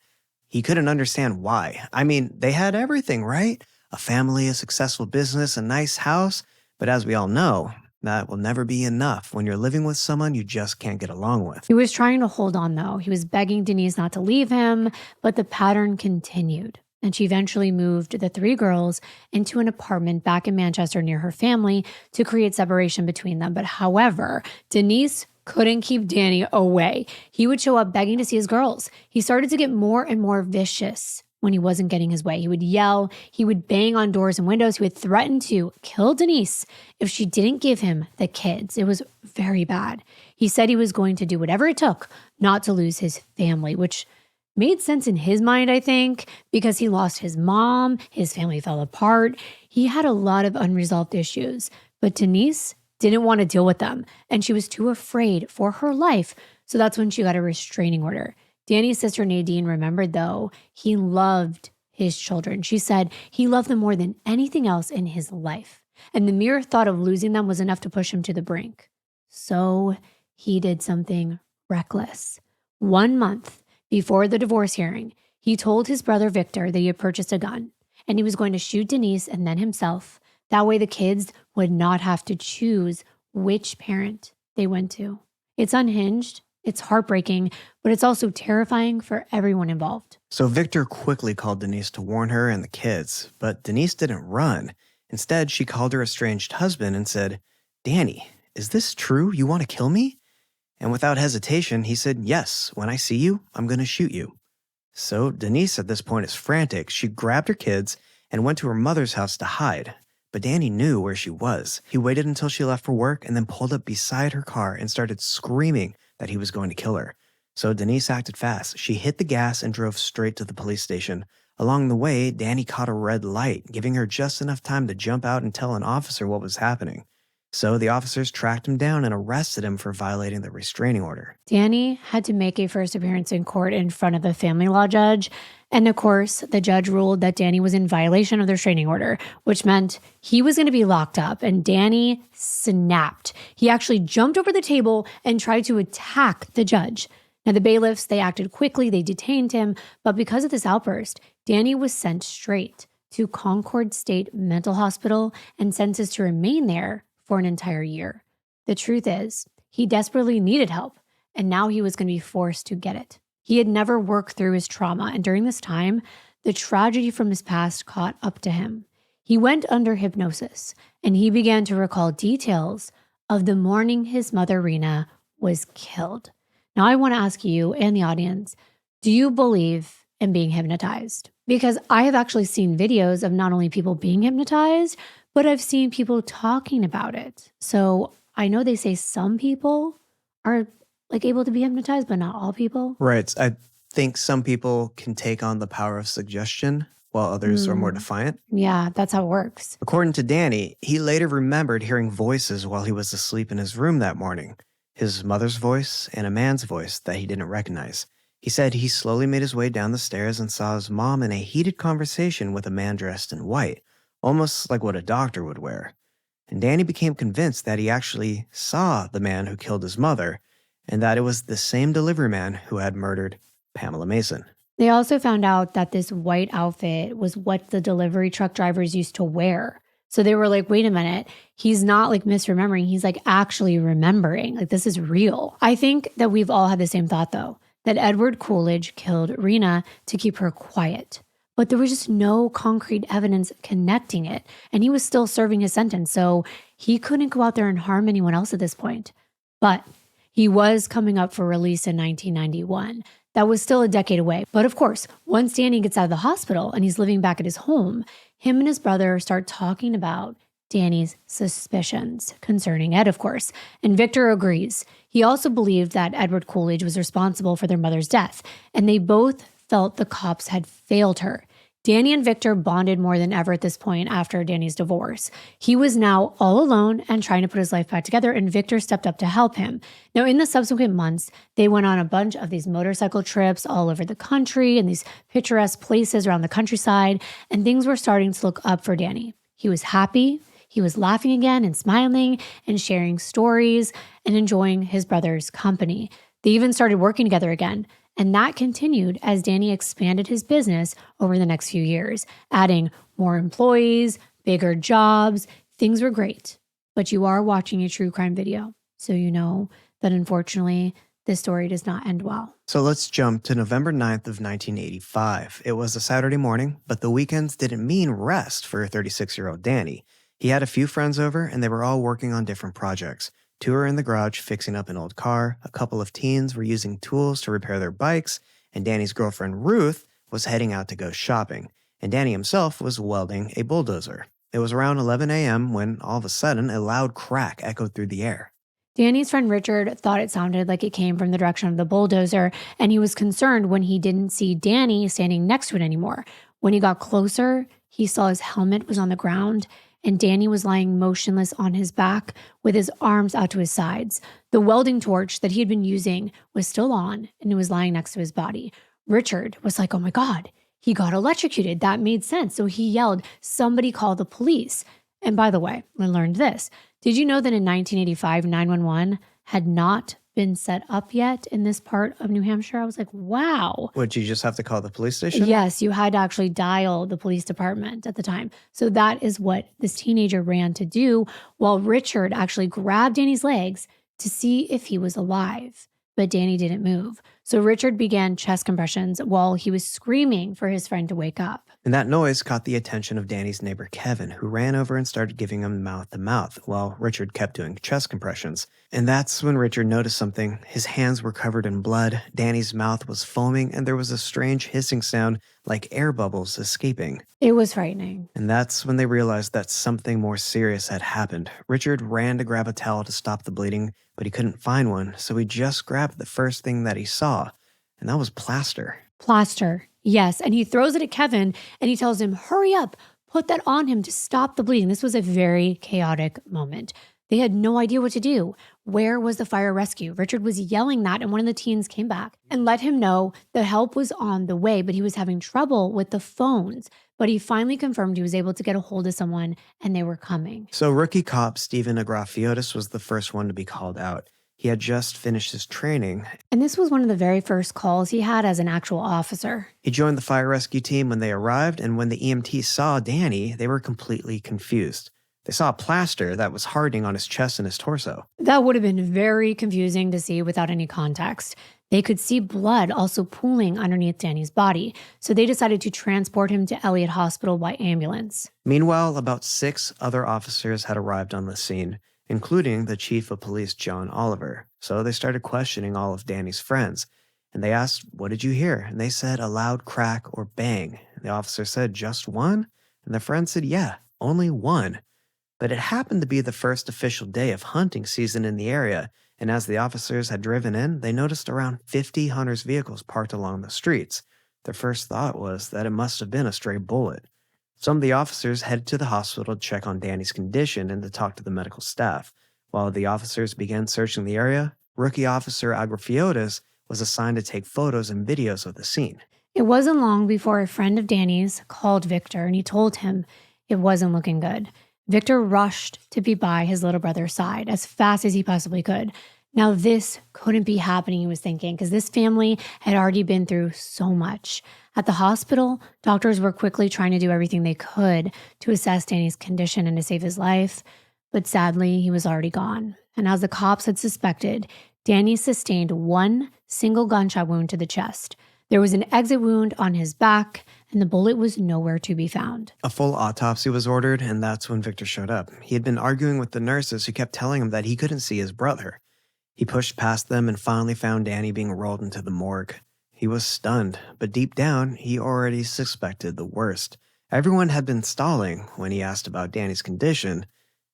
he couldn't understand why. I mean, they had everything, right? A family, a successful business, a nice house. But as we all know, that will never be enough when you're living with someone you just can't get along with. He was trying to hold on, though. He was begging Denise not to leave him, but the pattern continued. And she eventually moved the 3 girls into an apartment back in Manchester near her family to create separation between them. But however, Denise couldn't keep Danny away. He would show up begging to see his girls. He started to get more and more vicious when he wasn't getting his way. He would yell, he would bang on doors and windows, he would threaten to kill Denise if she didn't give him the kids. It was very bad. He said he was going to do whatever it took not to lose his family, which made sense in his mind, I think, because he lost his mom, his family fell apart. He had a lot of unresolved issues, but Denise didn't want to deal with them, and she was too afraid for her life, so that's when she got a restraining order. Danny's sister Nadine remembered, though, he loved his children. She said he loved them more than anything else in his life, and the mere thought of losing them was enough to push him to the brink. So he did something reckless. 1 month before the divorce hearing, he told his brother Victor that he had purchased a gun, and he was going to shoot Denise and then himself. That way the kids would not have to choose which parent they went to. It's unhinged. It's heartbreaking, but it's also terrifying for everyone involved. So Victor quickly called Denise to warn her and the kids, but Denise didn't run. Instead, she called her estranged husband and said, "Danny, is this true? You want to kill me?" And without hesitation, he said, "Yes, when I see you, I'm going to shoot you." So Denise at this point is frantic. She grabbed her kids and went to her mother's house to hide. But Danny knew where she was. He waited until she left for work and then pulled up beside her car and started screaming that he was going to kill her. So Denise acted fast. She hit the gas and drove straight to the police station. Along the way, Danny caught a red light, giving her just enough time to jump out and tell an officer what was happening. So the officers tracked him down and arrested him for violating the restraining order. Danny had to make a first appearance in court in front of a family law judge. And of course, the judge ruled that Danny was in violation of the restraining order, which meant he was going to be locked up. And Danny snapped. He actually jumped over the table and tried to attack the judge. Now, the bailiffs, they acted quickly. They detained him. But because of this outburst, Danny was sent straight to Concord State Mental Hospital and sentenced to remain there for an entire year. The truth is, he desperately needed help, and now he was going to be forced to get it. He had never worked through his trauma, and during this time, the tragedy from his past caught up to him. He went under hypnosis, and he began to recall details of the morning his mother, Rena, was killed. Now, I want to ask you and the audience, do you believe in being hypnotized? Because I have actually seen videos of not only people being hypnotized, but I've seen people talking about it. So I know they say some people are like able to be hypnotized, but not all people. Right. I think some people can take on the power of suggestion while others are more defiant. Yeah, that's how it works. According to Danny, he later remembered hearing voices while he was asleep in his room that morning. His mother's voice and a man's voice that he didn't recognize. He said he slowly made his way down the stairs and saw his mom in a heated conversation with a man dressed in white, almost like what a doctor would wear. And Danny became convinced that he actually saw the man who killed his mother, and that it was the same delivery man who had murdered Pamela Mason. They also found out that this white outfit was what the delivery truck drivers used to wear. So they were like, wait a minute, he's not like misremembering, he's like actually remembering. Like, this is real. I think that we've all had the same thought though, that Edward Coolidge killed Rena to keep her quiet. But there was just no concrete evidence connecting it. And he was still serving his sentence, so he couldn't go out there and harm anyone else at this point. But he was coming up for release in 1991. That was still a decade away. But of course, once Danny gets out of the hospital and he's living back at his home, him and his brother start talking about Danny's suspicions concerning Ed, of course. And Victor agrees. He also believed that Edward Coolidge was responsible for their mother's death, and they both felt the cops had failed her. Danny and Victor bonded more than ever at this point after Danny's divorce. He was now all alone and trying to put his life back together, and Victor stepped up to help him. Now, in the subsequent months, they went on a bunch of these motorcycle trips all over the country and these picturesque places around the countryside, and things were starting to look up for Danny. He was happy. He was laughing again and smiling and sharing stories and enjoying his brother's company. They even started working together again. And that continued as Danny expanded his business over the next few years, adding more employees, bigger jobs. Things were great. But you are watching a true crime video, so you know that unfortunately, this story does not end well. So let's jump to November 9th of 1985. It was a Saturday morning, but the weekends didn't mean rest for 36-year-old Danny. He had a few friends over, and they were all working on different projects. Two were in the garage fixing up an old car, a couple of teens were using tools to repair their bikes, and Danny's girlfriend Ruth was heading out to go shopping, and Danny himself was welding a bulldozer. It was around 11 a.m. when all of a sudden a loud crack echoed through the air. Danny's friend Richard thought it sounded like it came from the direction of the bulldozer, and he was concerned when he didn't see Danny standing next to it anymore. When he got closer, he saw his helmet was on the ground, and Danny was lying motionless on his back with his arms out to his sides. The welding torch that he had been using was still on, and it was lying next to his body. Richard was like, oh my God, he got electrocuted. That made sense. So he yelled, somebody call the police. And by the way, I learned this. Did you know that in 1985, 911 had not been set up yet in this part of New Hampshire? I was like, wow. Would you just have to call the police station? Yes, you had to actually dial the police department at the time. So that is what this teenager ran to do, while Richard actually grabbed Danny's legs to see if he was alive. But Danny didn't move. So Richard began chest compressions while he was screaming for his friend to wake up. And that noise caught the attention of Danny's neighbor Kevin, who ran over and started giving him mouth-to-mouth while Richard kept doing chest compressions. And that's when Richard noticed something. His hands were covered in blood, Danny's mouth was foaming, and there was a strange hissing sound like air bubbles escaping. It was frightening. And that's when they realized that something more serious had happened. Richard ran to grab a towel to stop the bleeding, but he couldn't find one, so he just grabbed the first thing that he saw, and that was plaster. Plaster, yes. And he throws it at Kevin, and he tells him, hurry up, put that on him to stop the bleeding. This was a very chaotic moment. They had no idea what to do. Where was the fire rescue? Richard was yelling that, and one of the teens came back and let him know the help was on the way, but he was having trouble with the phones. But he finally confirmed he was able to get a hold of someone and they were coming. So rookie cop Stephen Agrafiotis was the first one to be called out. He had just finished his training. And this was one of the very first calls he had as an actual officer. He joined the fire rescue team when they arrived, and when the EMT saw Danny, they were completely confused. They saw a plaster that was hardening on his chest and his torso. That would have been very confusing to see without any context. They could see blood also pooling underneath Danny's body, so they decided to transport him to Elliott Hospital by ambulance. Meanwhile, about 6 other officers had arrived on the scene, including the chief of police, John Oliver. So they started questioning all of Danny's friends, and they asked, "What did you hear?" And they said a loud crack or bang. And the officer said, "Just one?" And the friend said, "Yeah, only one." But it happened to be the first official day of hunting season in the area, and as the officers had driven in, they noticed around 50 hunters' vehicles parked along the streets. Their first thought was that it must have been a stray bullet. Some of the officers headed to the hospital to check on Danny's condition and to talk to the medical staff. While the officers began searching the area, rookie officer Agrafiotis was assigned to take photos and videos of the scene. It wasn't long before a friend of Danny's called Victor and he told him it wasn't looking good. Victor rushed to be by his little brother's side as fast as he possibly could. Now this couldn't be happening, he was thinking, because this family had already been through so much. At the hospital, doctors were quickly trying to do everything they could to assess Danny's condition and to save his life, but sadly, he was already gone. And as the cops had suspected, Danny sustained one single gunshot wound to the chest. There was an exit wound on his back, and the bullet was nowhere to be found. A full autopsy was ordered, and that's when Victor showed up. He had been arguing with the nurses who kept telling him that he couldn't see his brother. He pushed past them and finally found Danny being rolled into the morgue. He was stunned, but deep down, he already suspected the worst. Everyone had been stalling when he asked about Danny's condition,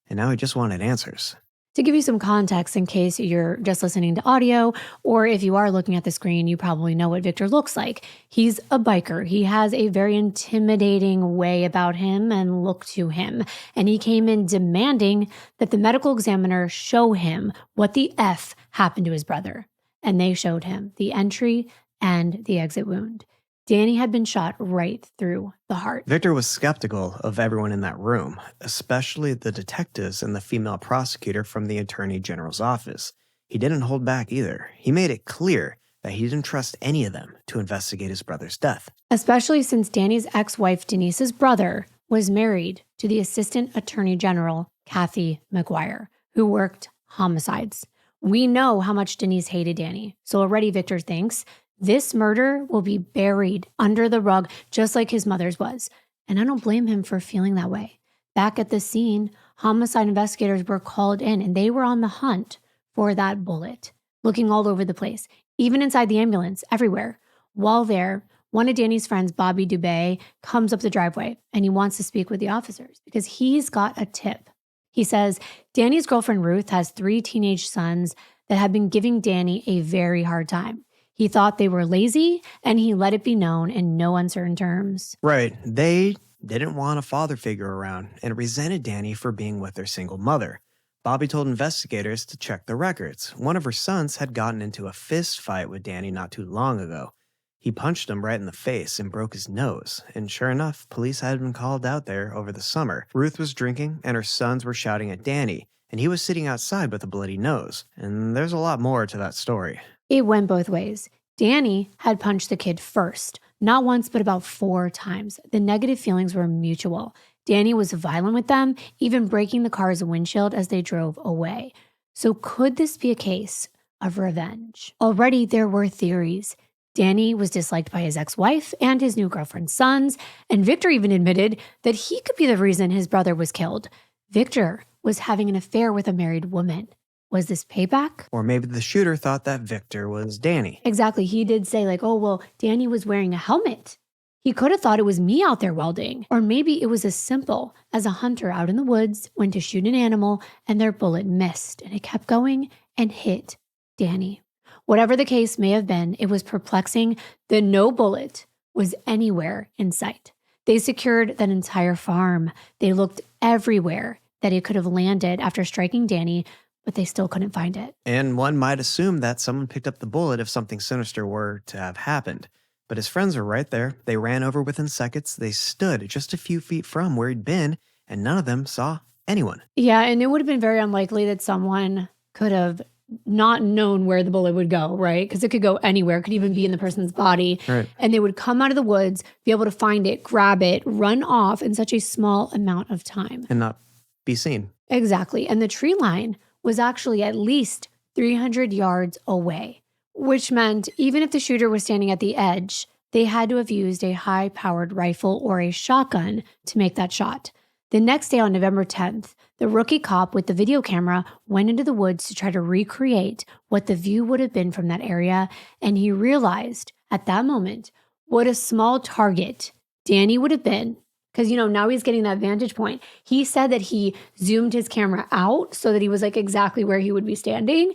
and now he just wanted answers. To give you some context in case you're just listening to audio, or if you are looking at the screen, you probably know what Victor looks like. He's a biker. He has a very intimidating way about him and look to him. And he came in demanding that the medical examiner show him what the F happened to his brother. And they showed him the entry and the exit wound. Danny had been shot right through the heart. Victor was skeptical of everyone in that room, especially the detectives and the female prosecutor from the Attorney General's office. He didn't hold back either. He made it clear that he didn't trust any of them to investigate his brother's death. Especially since Danny's ex-wife Denise's brother was married to the Assistant Attorney General, Kathy McGuire, who worked homicides. We know how much Denise hated Danny, so already Victor thinks this murder will be buried under the rug just like his mother's was. And I don't blame him for feeling that way. Back at the scene, homicide investigators were called in and they were on the hunt for that bullet, looking all over the place, even inside the ambulance, everywhere. While there, one of Danny's friends, Bobby Dubé, comes up the driveway and he wants to speak with the officers because he's got a tip. He says, Danny's girlfriend Ruth has 3 teenage sons that have been giving Danny a very hard time. He thought they were lazy, and he let it be known in no uncertain terms. Right. They didn't want a father figure around and resented Danny for being with their single mother. Bobby told investigators to check the records. One of her sons had gotten into a fist fight with Danny not too long ago. He punched him right in the face and broke his nose. And sure enough, police had been called out there over the summer. Ruth was drinking, and her sons were shouting at Danny, and he was sitting outside with a bloody nose. And there's a lot more to that story. It went both ways. Danny had punched the kid first, not once, but about 4 times. The negative feelings were mutual. Danny was violent with them, even breaking the car's windshield as they drove away. So could this be a case of revenge? Already there were theories. Danny was disliked by his ex-wife and his new girlfriend's sons, and Victor even admitted that he could be the reason his brother was killed. Victor was having an affair with a married woman. Was this payback? Or maybe the shooter thought that Victor was Danny. Exactly. He did say oh, well, Danny was wearing a helmet. He could have thought it was me out there welding. Or maybe it was as simple as a hunter out in the woods went to shoot an animal and their bullet missed and it kept going and hit Danny. Whatever the case may have been, it was perplexing that no bullet was anywhere in sight. They secured that entire farm. They looked everywhere. that it could have landed after striking Danny, but they still couldn't find it. And one might assume that someone picked up the bullet if something sinister were to have happened. But his friends were right there. They ran over within seconds. They stood just a few feet from where he'd been, and none of them saw anyone. Yeah, and it would have been very unlikely that someone could have not known where the bullet would go, right? Because it could go anywhere. It could even be in the person's body. Right. And they would come out of the woods, be able to find it, grab it, run off in such a small amount of time. And not be seen. Exactly. And the tree line was actually at least 300 yards away, which meant even if the shooter was standing at the edge, they had to have used a high-powered rifle or a shotgun to make that shot. The next day on November 10th, the rookie cop with the video camera went into the woods to try to recreate what the view would have been from that area, and he realized at that moment what a small target Danny would have been, because, now he's getting that vantage point. He said that he zoomed his camera out so that he was like exactly where he would be standing,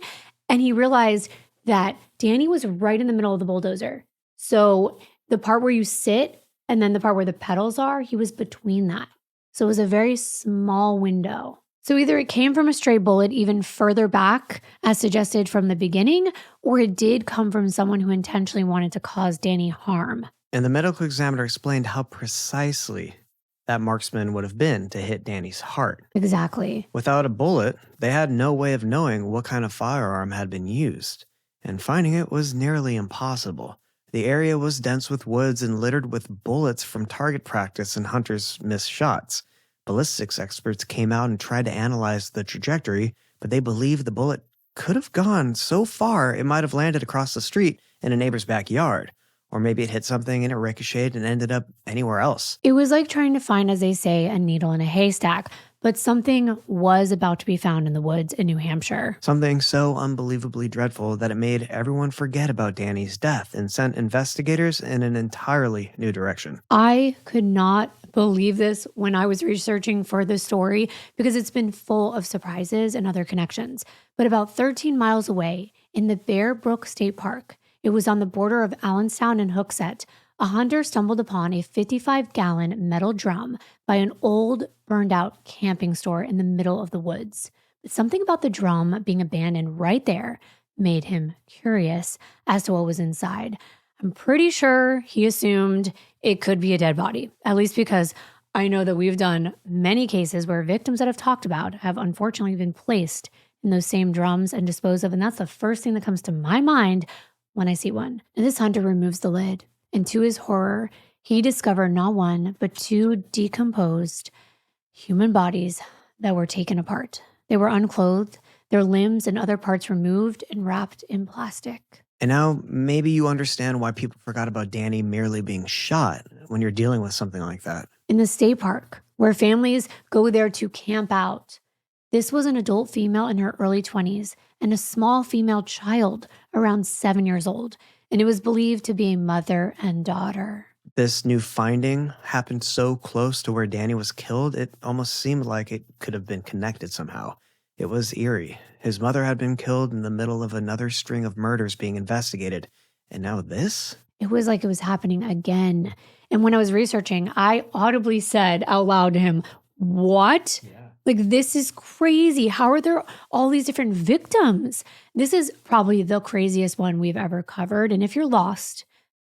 and he realized that Danny was right in the middle of the bulldozer. So the part where you sit and then the part where the pedals are, he was between that. So it was a very small window. So either it came from a stray bullet even further back, as suggested from the beginning, or it did come from someone who intentionally wanted to cause Danny harm. And the medical examiner explained how precisely that marksman would have been to hit Danny's heart. Exactly. Without a bullet, they had no way of knowing what kind of firearm had been used, and finding it was nearly impossible. The area was dense with woods and littered with bullets from target practice and hunters' missed shots. Ballistics experts came out and tried to analyze the trajectory, but they believed the bullet could have gone so far it might have landed across the street in a neighbor's backyard. Or maybe it hit something and it ricocheted and ended up anywhere else. It was like trying to find, as they say, a needle in a haystack, but something was about to be found in the woods in New Hampshire. Something so unbelievably dreadful that it made everyone forget about Danny's death and sent investigators in an entirely new direction. I could not believe this when I was researching for this story because it's been full of surprises and other connections. But about 13 miles away in the Bear Brook State Park, it was on the border of Allenstown and Hooksett, a hunter stumbled upon a 55-gallon metal drum by an old, burned-out camping store in the middle of the woods. But something about the drum being abandoned right there made him curious as to what was inside. I'm pretty sure he assumed it could be a dead body, at least because I know that we've done many cases where victims that I've talked about have unfortunately been placed in those same drums and disposed of, and that's the first thing that comes to my mind when I see one. And this hunter removes the lid, and to his horror, he discovered not one, but two decomposed human bodies that were taken apart. They were unclothed, their limbs and other parts removed and wrapped in plastic. And now maybe you understand why people forgot about Danny merely being shot when you're dealing with something like that. In the state park, where families go there to camp out, this was an adult female in her early 20s and a small female child around 7 years old. And it was believed to be a mother and daughter. This new finding happened so close to where Danny was killed, it almost seemed like it could have been connected somehow. It was eerie. His mother had been killed in the middle of another string of murders being investigated. And now this? It was like it was happening again. And when I was researching, I audibly said out loud to him, "What? Yeah. Like, this is crazy. How are there all these different victims?" This is probably the craziest one we've ever covered. And if you're lost,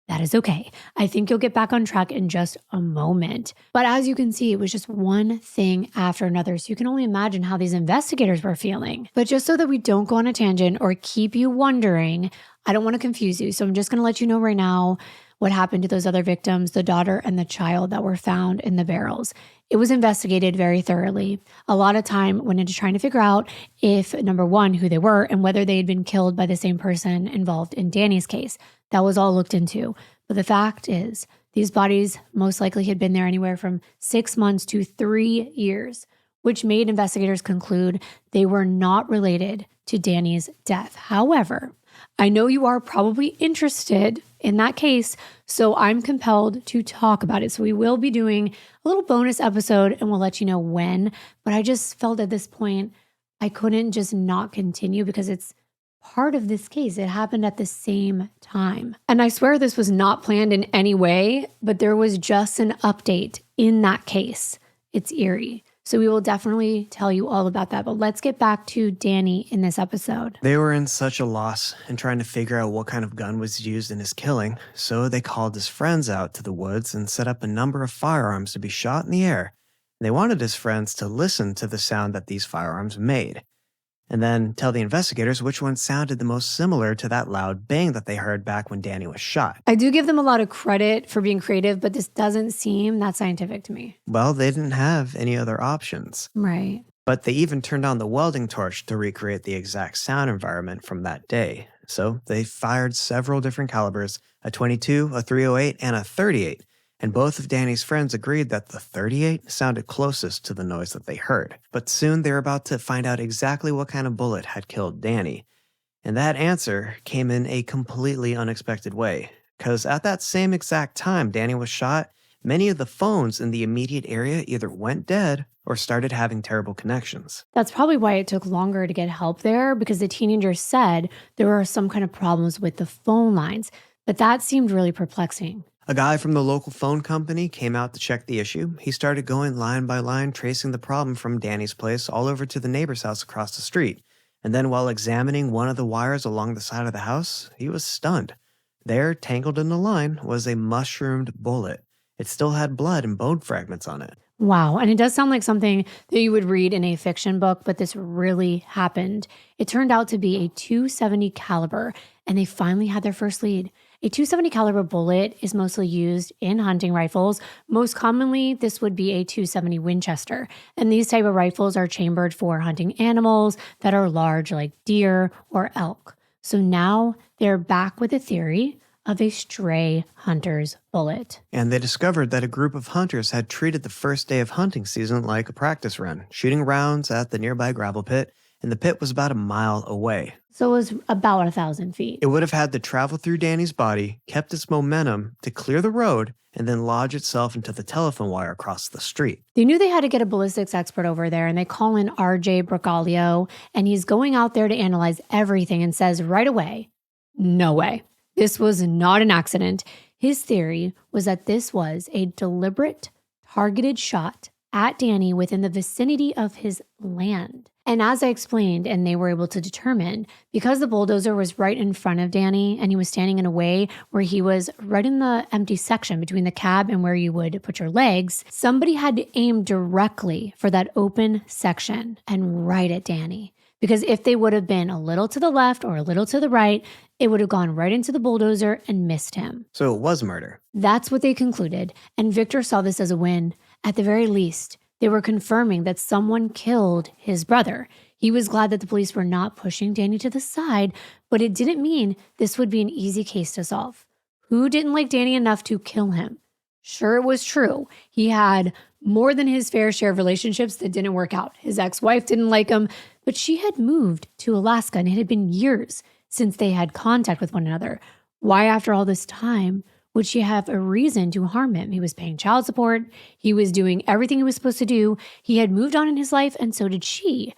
that is okay. I think you'll get back on track in just a moment. But as you can see, it was just one thing after another. So you can only imagine how these investigators were feeling. But just so that we don't go on a tangent or keep you wondering, I don't want to confuse you. So I'm just going to let you know right now what happened to those other victims, the daughter and the child that were found in the barrels. It was investigated very thoroughly. A lot of time went into trying to figure out if, number one, who they were and whether they had been killed by the same person involved in Danny's case. That was all looked into. But the fact is, these bodies most likely had been there anywhere from 6 months to 3 years, which made investigators conclude they were not related to Danny's death. However, I know you are probably interested in that case, so I'm compelled to talk about it. So we will be doing a little bonus episode and we'll let you know when. But I just felt at this point, I couldn't just not continue because it's part of this case. It happened at the same time. And I swear this was not planned in any way, but there was just an update in that case. It's eerie. So we will definitely tell you all about that. But let's get back to Danny in this episode. They were in such a loss and trying to figure out what kind of gun was used in his killing, so they called his friends out to the woods and set up a number of firearms to be shot in the air. They wanted his friends to listen to the sound that these firearms made, and then tell the investigators which one sounded the most similar to that loud bang that they heard back when Danny was shot. I do give them a lot of credit for being creative, but this doesn't seem that scientific to me. Well, they didn't have any other options. Right. But they even turned on the welding torch to recreate the exact sound environment from that day. So they fired several different calibers, a 22, a 308, and a 38. And both of Danny's friends agreed that the 38 sounded closest to the noise that they heard. But soon they were about to find out exactly what kind of bullet had killed Danny. And that answer came in a completely unexpected way. Because at that same exact time Danny was shot, many of the phones in the immediate area either went dead or started having terrible connections. That's probably why it took longer to get help there, because the teenager said there were some kind of problems with the phone lines. But that seemed really perplexing. A guy from the local phone company came out to check the issue. He started going line by line, tracing the problem from Danny's place all over to the neighbor's house across the street. And then while examining one of the wires along the side of the house, he was stunned. There, tangled in the line, was a mushroomed bullet. It still had blood and bone fragments on it. Wow. And it does sound like something that you would read in a fiction book, but this really happened. It turned out to be a .270 caliber, and they finally had their first lead. A .270 caliber bullet is mostly used in hunting rifles. Most commonly, this would be a .270 Winchester. And these type of rifles are chambered for hunting animals that are large like deer or elk. So now they're back with a theory of a stray hunter's bullet. And they discovered that a group of hunters had treated the first day of hunting season like a practice run, shooting rounds at the nearby gravel pit, and the pit was about a mile away. So it was about 1,000 feet. It would have had to travel through Danny's body, kept its momentum to clear the road, and then lodge itself into the telephone wire across the street. They knew they had to get a ballistics expert over there, and they call in RJ Brigalio, and he's going out there to analyze everything and says right away, no way. This was not an accident. His theory was that this was a deliberate, targeted shot at Danny within the vicinity of his land. And as I explained, and they were able to determine, because the bulldozer was right in front of Danny and he was standing in a way where he was right in the empty section between the cab and where you would put your legs, somebody had to aim directly for that open section and right at Danny. Because if they would have been a little to the left or a little to the right, it would have gone right into the bulldozer and missed him. So it was murder. That's what they concluded, and Victor saw this as a win. At the very least, they were confirming that someone killed his brother. He was glad that the police were not pushing Danny to the side, but it didn't mean this would be an easy case to solve. Who didn't like Danny enough to kill him? Sure, it was true. He had more than his fair share of relationships that didn't work out. His ex-wife didn't like him, but she had moved to Alaska, and it had been years since they had contact with one another. Why, after all this time, would she have a reason to harm him? He was paying child support. He was doing everything he was supposed to do. He had moved on in his life, and so did she.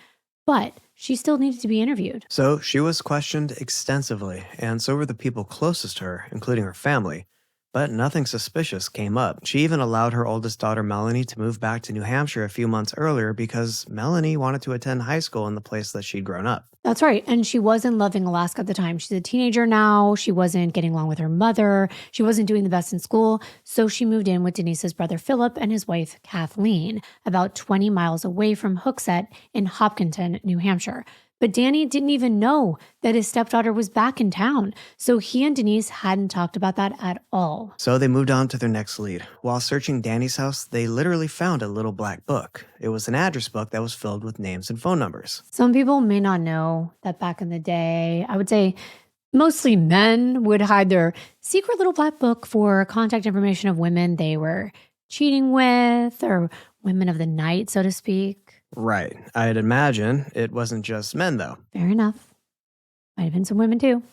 But she still needed to be interviewed. So she was questioned extensively, and so were the people closest to her, including her family. But nothing suspicious came up. She even allowed her oldest daughter, Melanie, to move back to New Hampshire a few months earlier because Melanie wanted to attend high school in the place that she'd grown up. That's right. And she wasn't loving Alaska at the time. She's a teenager now. She wasn't getting along with her mother. She wasn't doing the best in school. So she moved in with Denise's brother, Philip, and his wife, Kathleen, about 20 miles away from Hooksett in Hopkinton, New Hampshire. But Danny didn't even know that his stepdaughter was back in town. So he and Denise hadn't talked about that at all. So they moved on to their next lead. While searching Danny's house, they literally found a little black book. It was an address book that was filled with names and phone numbers. Some people may not know that back in the day, I would say mostly men would hide their secret little black book for contact information of women they were cheating with or women of the night, so to speak. Right. I'd imagine it wasn't just men, though. Fair enough. Might have been some women too.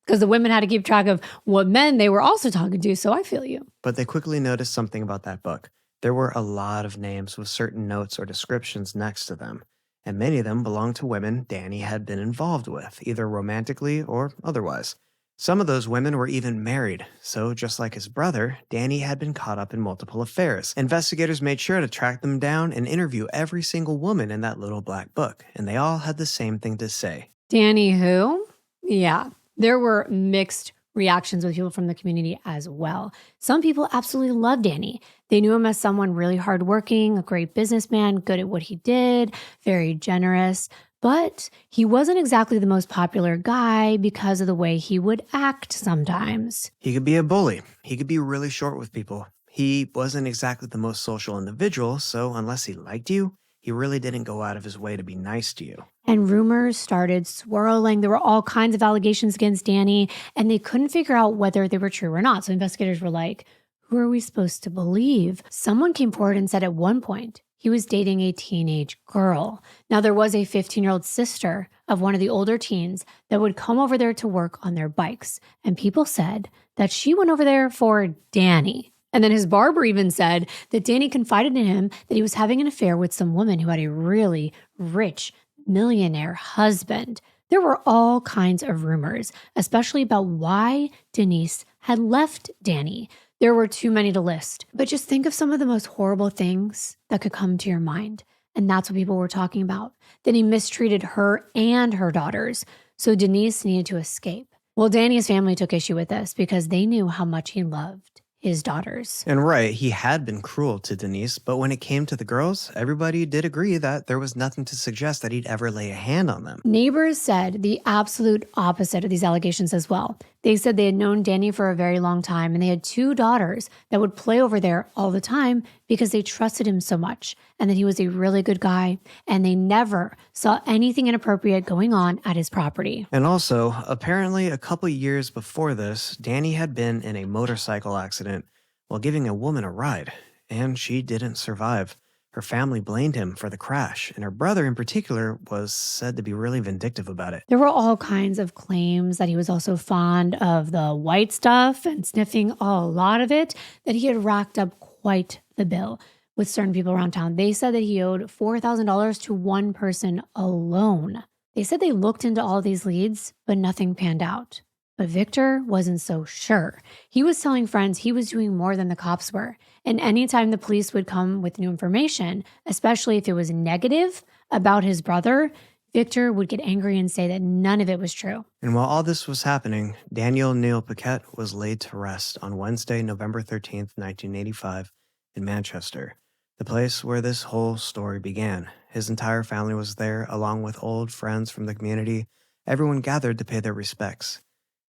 Because the women had to keep track of what men they were also talking to, so I feel you. But they quickly noticed something about that book. There were a lot of names with certain notes or descriptions next to them, and many of them belonged to women Danny had been involved with, either romantically or otherwise. Some of those women were even married, so just like his brother, Danny had been caught up in multiple affairs. Investigators made sure to track them down and interview every single woman in that little black book, and they all had the same thing to say. Danny who? Yeah, there were mixed reactions with people from the community as well. Some people absolutely loved Danny. They knew him as someone really hardworking, a great businessman, good at what he did, very generous. But he wasn't exactly the most popular guy because of the way he would act sometimes. He could be a bully. He could be really short with people. He wasn't exactly the most social individual, so unless he liked you, he really didn't go out of his way to be nice to you. And rumors started swirling. There were all kinds of allegations against Danny, and they couldn't figure out whether they were true or not. So investigators were like, who are we supposed to believe? Someone came forward and said at one point, he was dating a teenage girl. Now, there was a 15-year-old sister of one of the older teens that would come over there to work on their bikes. And people said that she went over there for Danny. And then his barber even said that Danny confided in him that he was having an affair with some woman who had a really rich millionaire husband. There were all kinds of rumors, especially about why Denise had left Danny. There were too many to list, but just think of some of the most horrible things that could come to your mind. And that's what people were talking about, that he mistreated her and her daughters. So Denise needed to escape. Well, Danny's family took issue with this because they knew how much he loved his daughters. And right, he had been cruel to Denise, but when it came to the girls, everybody did agree that there was nothing to suggest that he'd ever lay a hand on them. Neighbors said the absolute opposite of these allegations as well. They said they had known Danny for a very long time, and they had 2 daughters that would play over there all the time because they trusted him so much and that he was a really good guy, and they never saw anything inappropriate going on at his property. And also, apparently a couple years before this, Danny had been in a motorcycle accident while giving a woman a ride, and she didn't survive. Her family blamed him for the crash, and her brother in particular was said to be really vindictive about it. There were all kinds of claims that he was also fond of the white stuff and sniffing a lot of it, that he had racked up quite the bill with certain people around town. They said that he owed $4,000 to one person alone. They said they looked into all these leads, but nothing panned out. But Victor wasn't so sure. He was telling friends he was doing more than the cops were. And anytime the police would come with new information, especially if it was negative about his brother, Victor would get angry and say that none of it was true. And while all this was happening, Daniel Neil Paquette was laid to rest on Wednesday, November 13th, 1985, in Manchester, the place where this whole story began. His entire family was there, along with old friends from the community. Everyone gathered to pay their respects.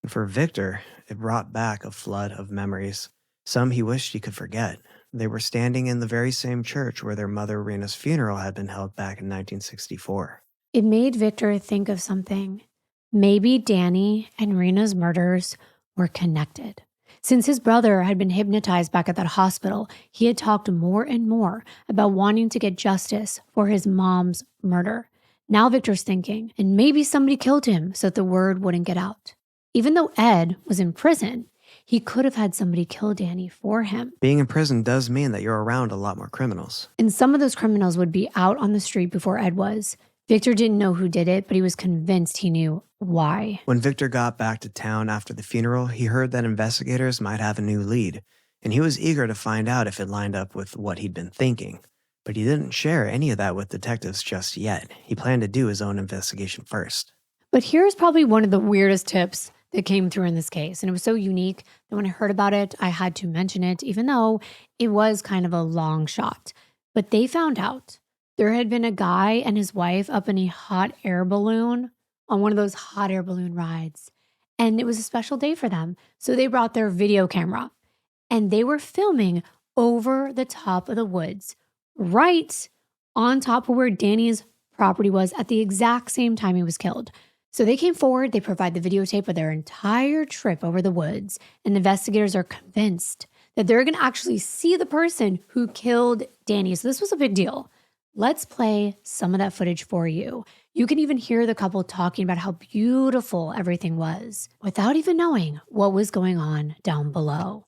And for Victor, it brought back a flood of memories. Some he wished he could forget. They were standing in the very same church where their mother Rena's funeral had been held back in 1964. It made Victor think of something. Maybe Danny and Rena's murders were connected. Since his brother had been hypnotized back at that hospital, he had talked more and more about wanting to get justice for his mom's murder. Now Victor's thinking, and maybe somebody killed him so that the word wouldn't get out. Even though Ed was in prison, he could have had somebody kill Danny for him. Being in prison does mean that you're around a lot more criminals. And some of those criminals would be out on the street before Ed was. Victor didn't know who did it, but he was convinced he knew why. When Victor got back to town after the funeral, he heard that investigators might have a new lead, and he was eager to find out if it lined up with what he'd been thinking. But he didn't share any of that with detectives just yet. He planned to do his own investigation first. But here's probably one of the weirdest tips that came through in this case. And it was so unique that when I heard about it, I had to mention it, even though it was kind of a long shot. But they found out there had been a guy and his wife up in a hot air balloon on one of those hot air balloon rides. And it was a special day for them. So they brought their video camera and they were filming over the top of the woods, right on top of where Danny's property was at the exact same time he was killed. So they came forward, they provide the videotape of their entire trip over the woods, and investigators are convinced that they're going to actually see the person who killed Danny. So this was a big deal. Let's play some of that footage for you. You can even hear the couple talking about how beautiful everything was without even knowing what was going on down below.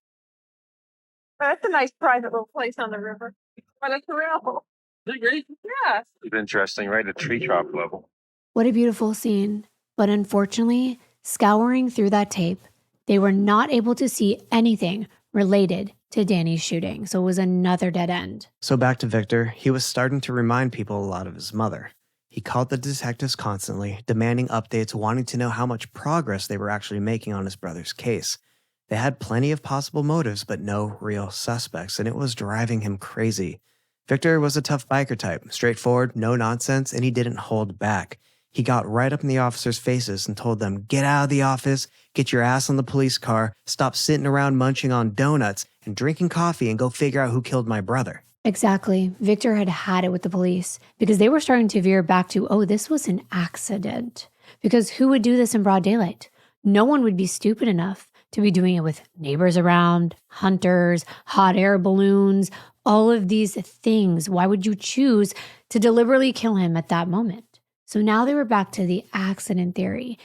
That's a nice private little place on the river. What a thrill. Is it great? Yes. It's interesting, right? At tree top level. What a beautiful scene. But unfortunately, scouring through that tape, they were not able to see anything related to Danny's shooting. So it was another dead end. So back to Victor, he was starting to remind people a lot of his mother. He called the detectives constantly, demanding updates, wanting to know how much progress they were actually making on his brother's case. They had plenty of possible motives, but no real suspects, and it was driving him crazy. Victor was a tough biker type, straightforward, no nonsense, and he didn't hold back. He got right up in the officers' faces and told them, "Get out of the office, get your ass on the police car, stop sitting around munching on donuts and drinking coffee and go figure out who killed my brother." Exactly. Victor had had it with the police because they were starting to veer back to, oh, this was an accident. Because who would do this in broad daylight? No one would be stupid enough to be doing it with neighbors around, hunters, hot air balloons, all of these things. Why would you choose to deliberately kill him at that moment? So now they were back to the accident theory.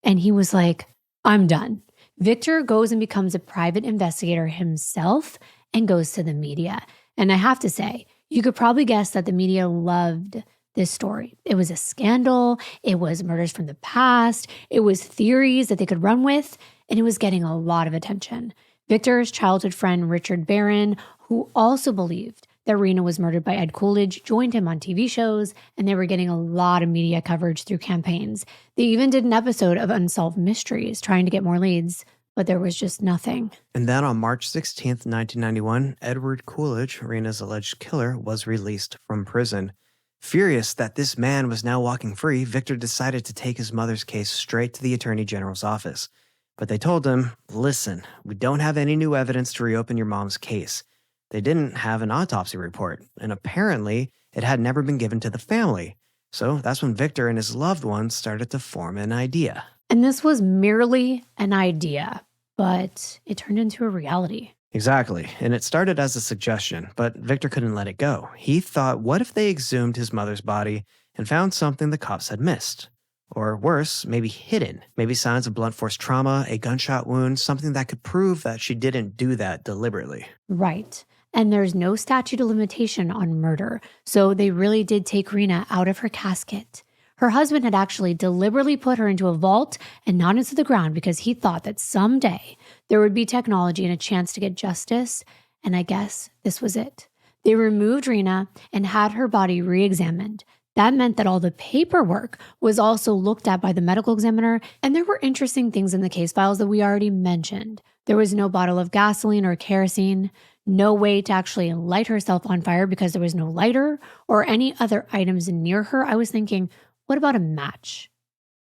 And he was like, I'm done. Victor goes and becomes a private investigator himself and goes to the media. And I have to say, you could probably guess that the media loved this story. It was a scandal. It was murders from the past. It was theories that they could run with. And it was getting a lot of attention. Victor's childhood friend, Richard Barron, who also believed that Rena was murdered by Ed Coolidge, joined him on TV shows, and they were getting a lot of media coverage through campaigns. They even did an episode of Unsolved Mysteries, trying to get more leads, but there was just nothing. And then on March 16th, 1991, Edward Coolidge, Rena's alleged killer, was released from prison. Furious that this man was now walking free, Victor decided to take his mother's case straight to the Attorney General's office. But they told him, listen, we don't have any new evidence to reopen your mom's case. They didn't have an autopsy report, and apparently it had never been given to the family. So that's when Victor and his loved ones started to form an idea. And this was merely an idea, but it turned into a reality. Exactly, and it started as a suggestion, but Victor couldn't let it go. He thought, what if they exhumed his mother's body and found something the cops had missed? Or worse, maybe hidden. Maybe signs of blunt force trauma, a gunshot wound, something that could prove that she didn't do that deliberately. Right. And there's no statute of limitation on murder. So they really did take Rena out of her casket. Her husband had actually deliberately put her into a vault and not into the ground because he thought that someday there would be technology and a chance to get justice. And I guess this was it. They removed Rena and had her body re-examined. That meant that all the paperwork was also looked at by the medical examiner, and there were interesting things in the case files that we already mentioned. There was no bottle of gasoline or kerosene, no way to actually light herself on fire because there was no lighter or any other items near her. I was thinking, what about a match?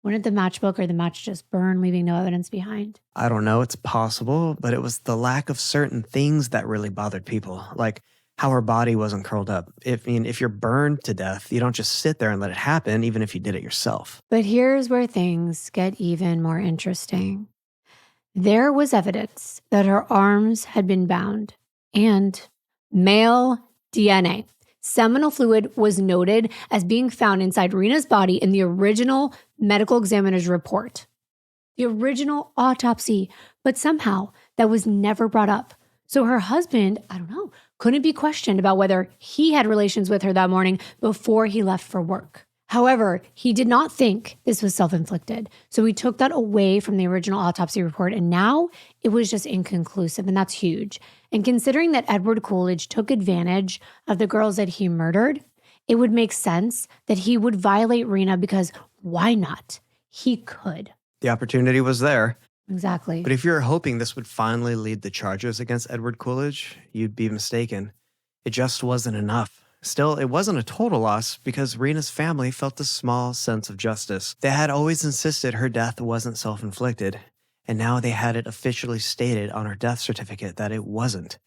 Wouldn't the matchbook or the match just burn, leaving no evidence behind? I don't know, it's possible, but it was the lack of certain things that really bothered people, like how her body wasn't curled up. If you're burned to death, you don't just sit there and let it happen, even if you did it yourself. But here's where things get even more interesting. There was evidence that her arms had been bound and male DNA. Seminal fluid was noted as being found inside Rena's body in the original medical examiner's report. The original autopsy, but somehow that was never brought up. So her husband, couldn't be questioned about whether he had relations with her that morning before he left for work. However, he did not think this was self-inflicted. So he took that away from the original autopsy report, and now it was just inconclusive, and that's huge. And considering that Edward Coolidge took advantage of the girls that he murdered, it would make sense that he would violate Rena because why not? He could. The opportunity was there. Exactly. But if you're hoping this would finally lead the charges against Edward Coolidge, you'd be mistaken. It just wasn't enough. Still, it wasn't a total loss because Rena's family felt a small sense of justice. They had always insisted her death wasn't self-inflicted, and now they had it officially stated on her death certificate that it wasn't.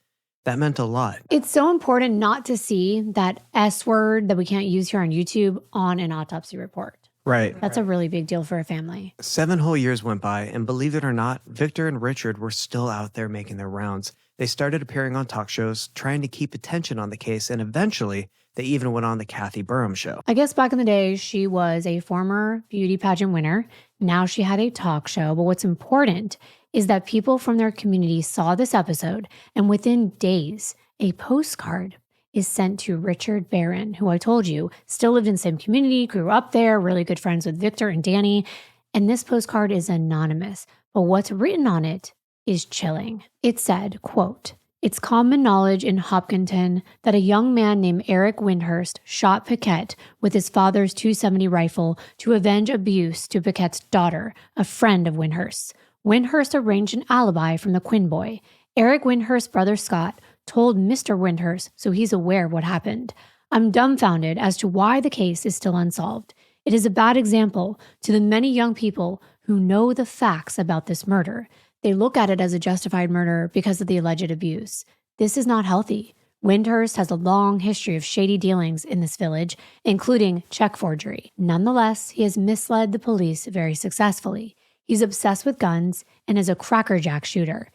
That meant a lot. It's so important not to see that S word that we can't use here on YouTube on an autopsy report. Right. That's a really big deal for a family. 7 whole years went by, and believe it or not, Victor and Richard were still out there making their rounds. They started appearing on talk shows, trying to keep attention on the case, and eventually, they even went on the Kathy Burham show. I guess back in the day, she was a former beauty pageant winner. Now she had a talk show. But what's important is that people from their community saw this episode, and within days, a postcard is sent to Richard Barron, who I told you still lived in the same community, grew up there, really good friends with Victor and Danny. And this postcard is anonymous. but what's written on it is chilling. It said, quote, "It's common knowledge in Hopkinton that a young man named Eric Wyndhurst shot Paquette with his father's .270 rifle to avenge abuse to Paquette's daughter, a friend of Wyndhurst's. Wyndhurst arranged an alibi from the Quinn boy. Eric Wyndhurst's brother Scott told Mr. Wyndhurst, so he's aware of what happened. I'm dumbfounded as to why the case is still unsolved. It is a bad example to the many young people who know the facts about this murder. They look at it as a justified murder because of the alleged abuse. This is not healthy. Wyndhurst has a long history of shady dealings in this village, including check forgery. Nonetheless, he has misled the police very successfully. He's obsessed with guns and is a crackerjack shooter.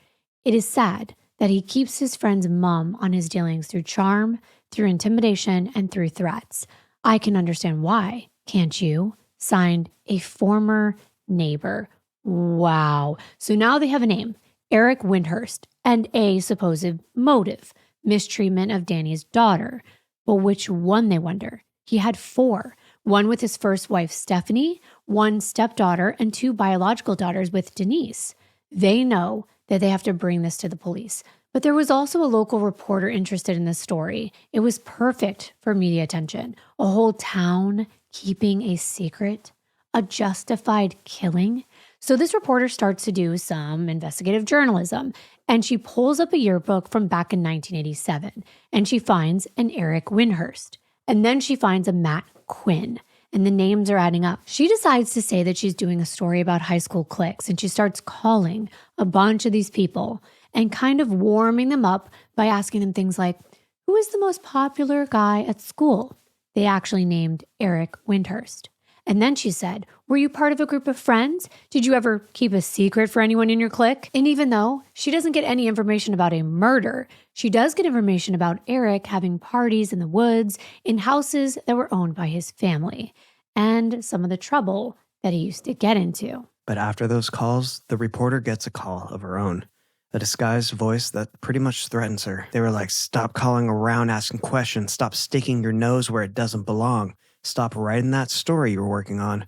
It is sad that he keeps his friend's mum on his dealings through charm, through intimidation, and through threats. I can understand why, can't you?" Signed, a former neighbor. Wow. So now they have a name, Eric Wyndhurst, and a supposed motive, mistreatment of Danny's daughter. But which one, they wonder? He had 4, one with his first wife, Stephanie, 1 stepdaughter, and 2 biological daughters with Denise. They know that they have to bring this to the police. But there was also a local reporter interested in this story. It was perfect for media attention. A whole town keeping a secret, a justified killing. So this reporter starts to do some investigative journalism, and she pulls up a yearbook from back in 1987, and she finds an Eric Wyndhurst. And then she finds a Matt Quinn, and the names are adding up. She decides to say that she's doing a story about high school cliques, and she starts calling a bunch of these people and kind of warming them up by asking them things like, who is the most popular guy at school? They actually named Eric Wyndhurst. And then she said, were you part of a group of friends? Did you ever keep a secret for anyone in your clique? And even though she doesn't get any information about a murder, she does get information about Eric having parties in the woods, in houses that were owned by his family, and some of the trouble that he used to get into. But after those calls, the reporter gets a call of her own. A disguised voice that pretty much threatens her. They were like, stop calling around asking questions. Stop sticking your nose where it doesn't belong. Stop writing that story you're working on.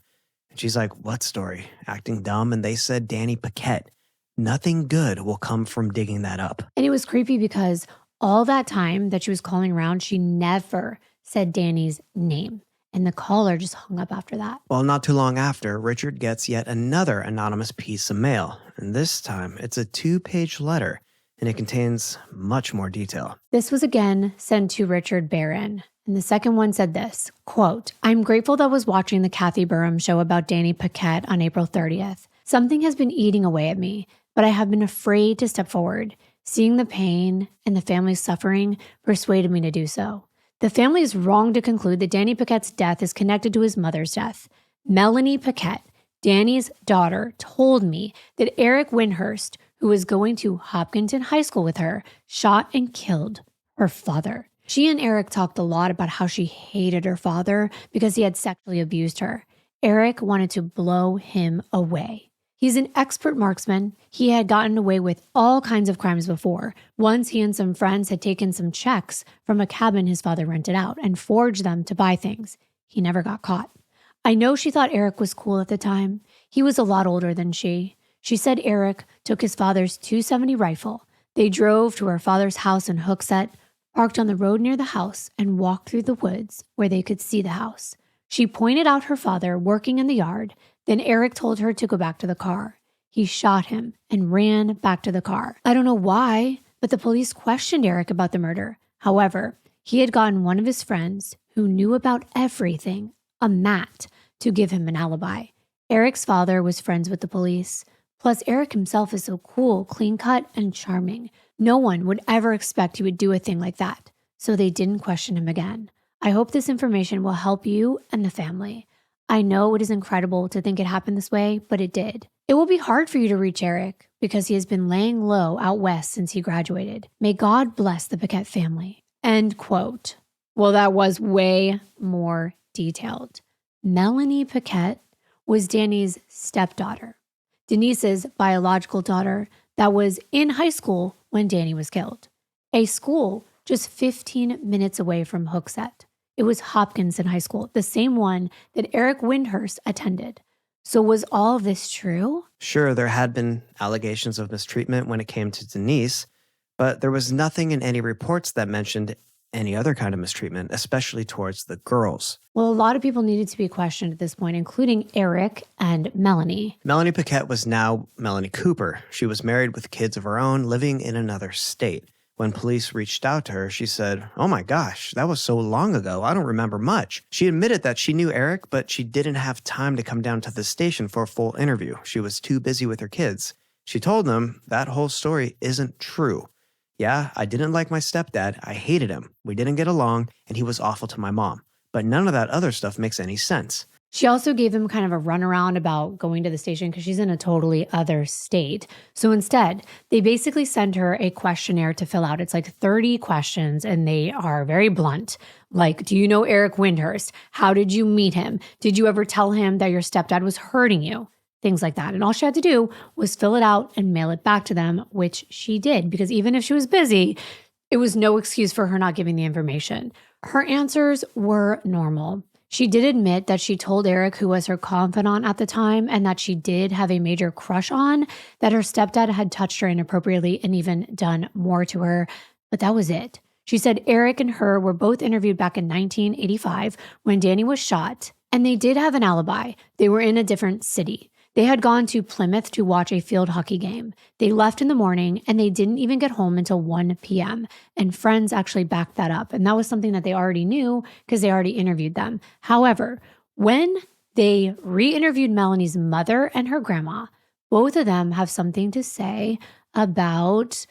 And she's like, what story? Acting dumb. And they said Danny Paquette. Nothing good will come from digging that up. And it was creepy because all that time that she was calling around, she never said Danny's name. And the caller just hung up after that. Well, not too long after, Richard gets yet another anonymous piece of mail. And this time, it's a 2-page letter, and it contains much more detail. This was again sent to Richard Barron. And the second one said this, quote, I'm grateful that I was watching the Kathy Burham show about Danny Paquette on April 30th. Something has been eating away at me, but I have been afraid to step forward. Seeing the pain and the family's suffering persuaded me to do so. The family is wrong to conclude that Danny Paquette's death is connected to his mother's death. Melanie Paquette, Danny's daughter, told me that Eric Wyndhurst, who was going to Hopkinton High School with her, shot and killed her father. She and Eric talked a lot about how she hated her father because he had sexually abused her. Eric wanted to blow him away. He's an expert marksman. He had gotten away with all kinds of crimes before. Once he and some friends had taken some checks from a cabin his father rented out and forged them to buy things. He never got caught. I know she thought Eric was cool at the time. He was a lot older than she. She said Eric took his father's .270 rifle. They drove to her father's house in Hooksett, parked on the road near the house, and walked through the woods where they could see the house. She pointed out her father working in the yard. Then Eric told her to go back to the car. He shot him and ran back to the car. I don't know why, but the police questioned Eric about the murder. However, he had gotten one of his friends who knew about everything, a Matt, to give him an alibi. Eric's father was friends with the police. Plus, Eric himself is so cool, clean-cut, and charming. No one would ever expect he would do a thing like that. So they didn't question him again. I hope this information will help you and the family. I know it is incredible to think it happened this way, but it did. It will be hard for you to reach Eric because he has been laying low out west since he graduated. May God bless the Paquette family. End quote. Well, that was way more detailed. Melanie Paquette was Danny's stepdaughter, Denise's biological daughter that was in high school when Danny was killed. A school just 15 minutes away from Hooksett. It was Hopkinton High School, the same one that Eric Wyndhurst attended. So was all of this true? Sure, there had been allegations of mistreatment when it came to Denise, but there was nothing in any reports that mentioned any other kind of mistreatment, especially towards the girls. Well, a lot of people needed to be questioned at this point, including Eric and Melanie. Melanie Paquette was now Melanie Cooper. She was married with kids of her own, living in another state. When police reached out to her, she said, "Oh my gosh, that was so long ago. I don't remember much." She admitted that she knew Eric, but she didn't have time to come down to the station for a full interview. She was too busy with her kids. She told them that whole story isn't true. "Yeah, I didn't like my stepdad. I hated him. We didn't get along, and he was awful to my mom. But none of that other stuff makes any sense." She also gave them kind of a runaround about going to the station because she's in a totally other state. So instead, they basically send her a questionnaire to fill out. It's like 30 questions, and they are very blunt. Like, do you know Eric Windhurst? How did you meet him? Did you ever tell him that your stepdad was hurting you? Things like that. And all she had to do was fill it out and mail it back to them, which she did, because even if she was busy, it was no excuse for her not giving the information. Her answers were normal. She did admit that she told Eric, who was her confidant at the time, and that she did have a major crush on, that her stepdad had touched her inappropriately and even done more to her. But that was it. She said Eric and her were both interviewed back in 1985 when Danny was shot, and they did have an alibi. They were in a different city. They had gone to Plymouth to watch a field hockey game. They left in the morning and they didn't even get home until 1 p.m. And friends actually backed that up. And that was something that they already knew because they already interviewed them. However, when they re-interviewed Melanie's mother and her grandma, both of them have something to say about,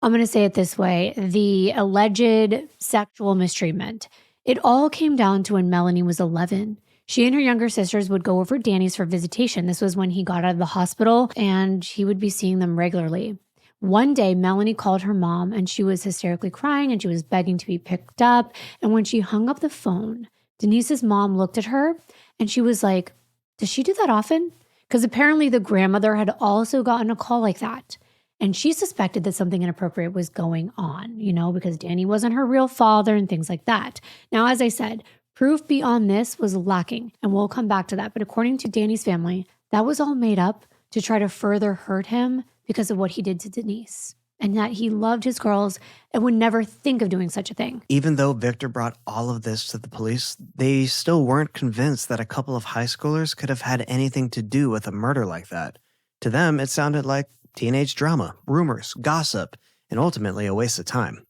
I'm going to say it this way, the alleged sexual mistreatment. It all came down to when Melanie was 11. She and her younger sisters would go over Danny's for visitation. This was when he got out of the hospital and he would be seeing them regularly. One day, Melanie called her mom and she was hysterically crying and she was begging to be picked up. And when she hung up the phone, Denise's mom looked at her and she was like, "Does she do that often?" Because apparently the grandmother had also gotten a call like that. And she suspected that something inappropriate was going on, because Danny wasn't her real father and things like that. Now, as I said, proof beyond this was lacking, and we'll come back to that. But according to Danny's family, that was all made up to try to further hurt him because of what he did to Denise, and that he loved his girls and would never think of doing such a thing. Even though Victor brought all of this to the police, they still weren't convinced that a couple of high schoolers could have had anything to do with a murder like that. To them, it sounded like teenage drama, rumors, gossip, and ultimately a waste of time.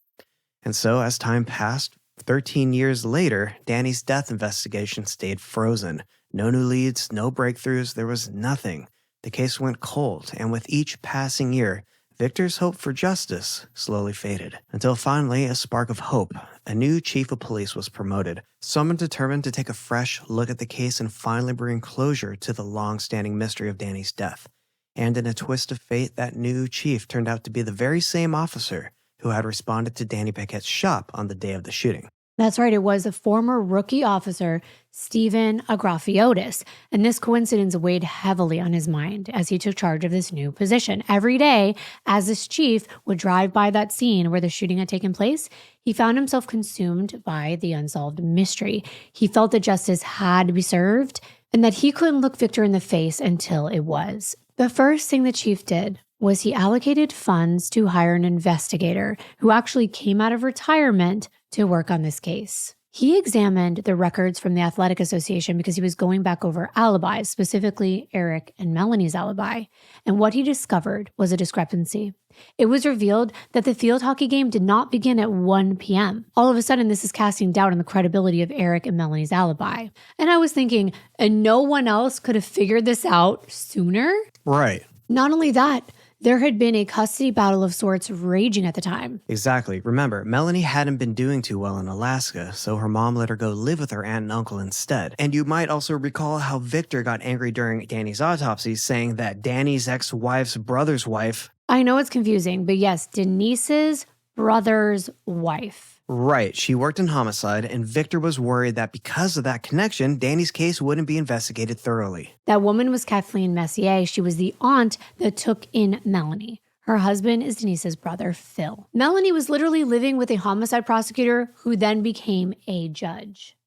And so, as time passed, 13 years later, Danny's death investigation stayed frozen. No new leads, no breakthroughs, there was nothing. The case went cold, and with each passing year, Victor's hope for justice slowly faded. Until finally, a spark of hope. A new chief of police was promoted, someone determined to take a fresh look at the case and finally bring closure to the long-standing mystery of Danny's death. And in a twist of fate, that new chief turned out to be the very same officer who had responded to Danny Paquette's shop on the day of the shooting. That's right. It was a former rookie officer, Stephen Agrafiotis. And this coincidence weighed heavily on his mind as he took charge of this new position. Every day, as this chief would drive by that scene where the shooting had taken place, he found himself consumed by the unsolved mystery. He felt that justice had to be served and that he couldn't look Victor in the face until it was. The first thing the chief did was he allocated funds to hire an investigator who actually came out of retirement to work on this case. He examined the records from the Athletic Association because he was going back over alibis, specifically Eric and Melanie's alibi. And what he discovered was a discrepancy. It was revealed that the field hockey game did not begin at 1 p.m. All of a sudden, this is casting doubt on the credibility of Eric and Melanie's alibi. And I was thinking, and no one else could have figured this out sooner? Right. Not only that, there had been a custody battle of sorts raging at the time. Exactly. Remember, Melanie hadn't been doing too well in Alaska, so her mom let her go live with her aunt and uncle instead. And you might also recall how Victor got angry during Danny's autopsy, saying that Danny's ex-wife's brother's wife... I know it's confusing, but yes, Denise's brother's wife. Right, she worked in homicide, and Victor was worried that because of that connection, Danny's case wouldn't be investigated thoroughly. That woman was Kathleen Messier. She was the aunt that took in Melanie. Her husband is Denise's brother, Phil. Melanie was literally living with a homicide prosecutor who then became a judge.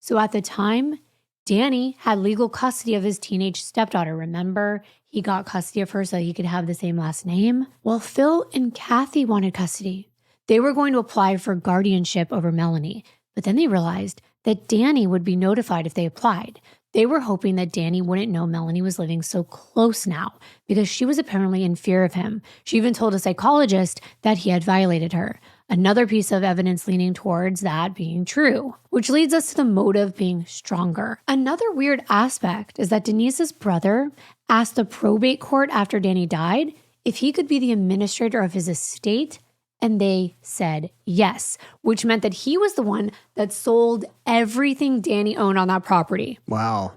So at the time, Danny had legal custody of his teenage stepdaughter. Remember, he got custody of her so he could have the same last name. Well, Phil and Kathy wanted custody. They were going to apply for guardianship over Melanie, but then they realized that Danny would be notified if they applied. They were hoping that Danny wouldn't know Melanie was living so close now because she was apparently in fear of him. She even told a psychologist that he had violated her. Another piece of evidence leaning towards that being true, which leads us to the motive being stronger. Another weird aspect is that Denise's brother asked the probate court after Danny died if he could be the administrator of his estate, and they said yes, which meant that he was the one that sold everything Danny owned on that property. Wow.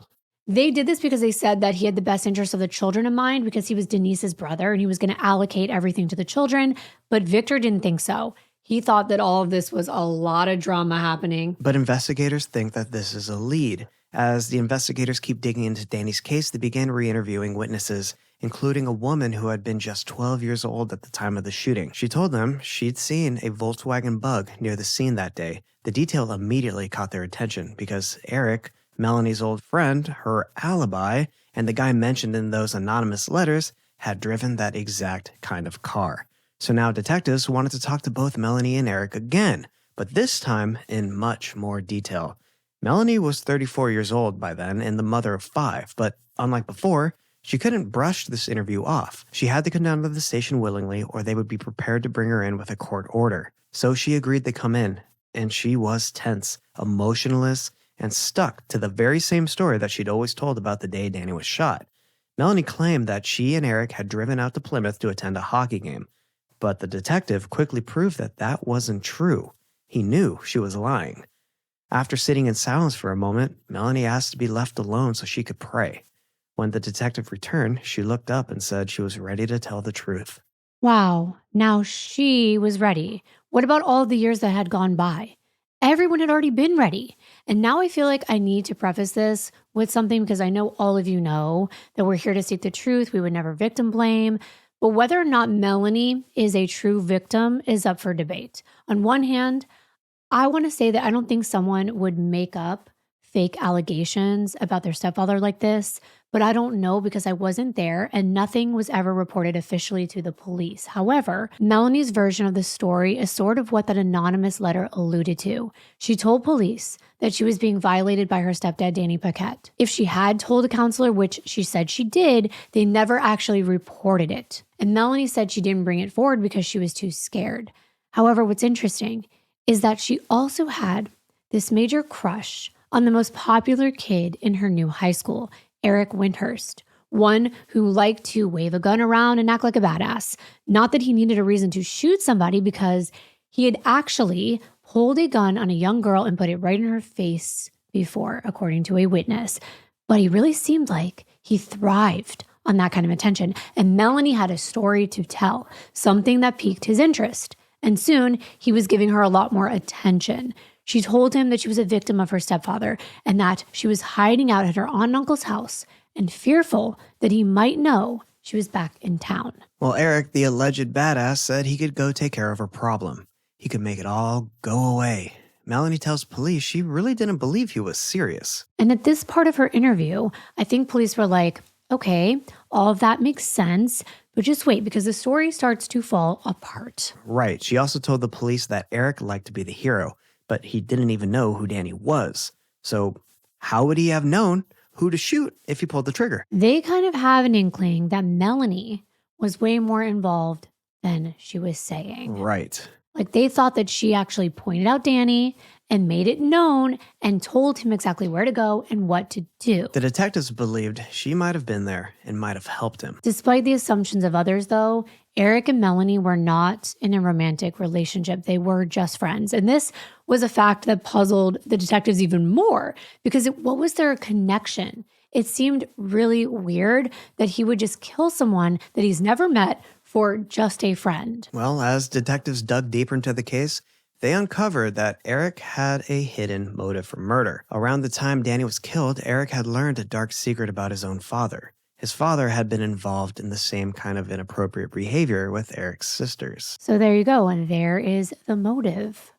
They did this because they said that he had the best interests of the children in mind because he was Denise's brother and he was going to allocate everything to the children. But Victor didn't think so. He thought that all of this was a lot of drama happening. But investigators think that this is a lead. As the investigators keep digging into Danny's case, they began re-interviewing witnesses, including a woman who had been just 12 years old at the time of the shooting. She told them she'd seen a Volkswagen Bug near the scene that day. The detail immediately caught their attention because Eric, Melanie's old friend, her alibi, and the guy mentioned in those anonymous letters had driven that exact kind of car. So now detectives wanted to talk to both Melanie and Eric again, but this time in much more detail. Melanie was 34 years old by then and the mother of 5, but unlike before, she couldn't brush this interview off. She had to come down to the station willingly or they would be prepared to bring her in with a court order. So she agreed to come in, and she was tense, emotionless, and stuck to the very same story that she'd always told about the day Danny was shot. Melanie claimed that she and Eric had driven out to Plymouth to attend a hockey game, but the detective quickly proved that that wasn't true. He knew she was lying. After sitting in silence for a moment, Melanie asked to be left alone so she could pray. When the detective returned, she looked up and said she was ready to tell the truth. Wow, now she was ready. What about all the years that had gone by? Everyone had already been ready. And now I feel like I need to preface this with something because I know all of you know that we're here to seek the truth. We would never victim blame. But whether or not Melanie is a true victim is up for debate. On one hand, I want to say that I don't think someone would make up fake allegations about their stepfather like this, but I don't know because I wasn't there and nothing was ever reported officially to the police. However, Melanie's version of the story is sort of what that anonymous letter alluded to. She told police that she was being violated by her stepdad, Danny Paquette. If she had told a counselor, which she said she did, they never actually reported it. And Melanie said she didn't bring it forward because she was too scared. However, what's interesting is that she also had this major crush on the most popular kid in her new high school, Eric Windhurst, one who liked to wave a gun around and act like a badass. Not that he needed a reason to shoot somebody because he had actually pulled a gun on a young girl and put it right in her face before, according to a witness. But he really seemed like he thrived on that kind of attention. And Melanie had a story to tell, something that piqued his interest. And soon he was giving her a lot more attention. She told him that she was a victim of her stepfather and that she was hiding out at her aunt and uncle's house and fearful that he might know she was back in town. Well, Eric, the alleged badass, said he could go take care of her problem. He could make it all go away. Melanie tells police she really didn't believe he was serious. And at this part of her interview, I think police were like, okay, all of that makes sense, but just wait because the story starts to fall apart. Right. She also told the police that Eric liked to be the hero, but he didn't even know who Danny was. So how would he have known who to shoot if he pulled the trigger? They kind of have an inkling that Melanie was way more involved than she was saying. Right. Like they thought that she actually pointed out Danny and made it known and told him exactly where to go and what to do. The detectives believed she might have been there and might have helped him. Despite the assumptions of others, though, Eric and Melanie were not in a romantic relationship. They were just friends. And this was a fact that puzzled the detectives even more because what was their connection? It seemed really weird that he would just kill someone that he's never met for just a friend. Well, as detectives dug deeper into the case, they uncovered that Eric had a hidden motive for murder. Around the time Danny was killed, Eric had learned a dark secret about his own father. His father had been involved in the same kind of inappropriate behavior with Eric's sisters. So there you go. And there is the motive.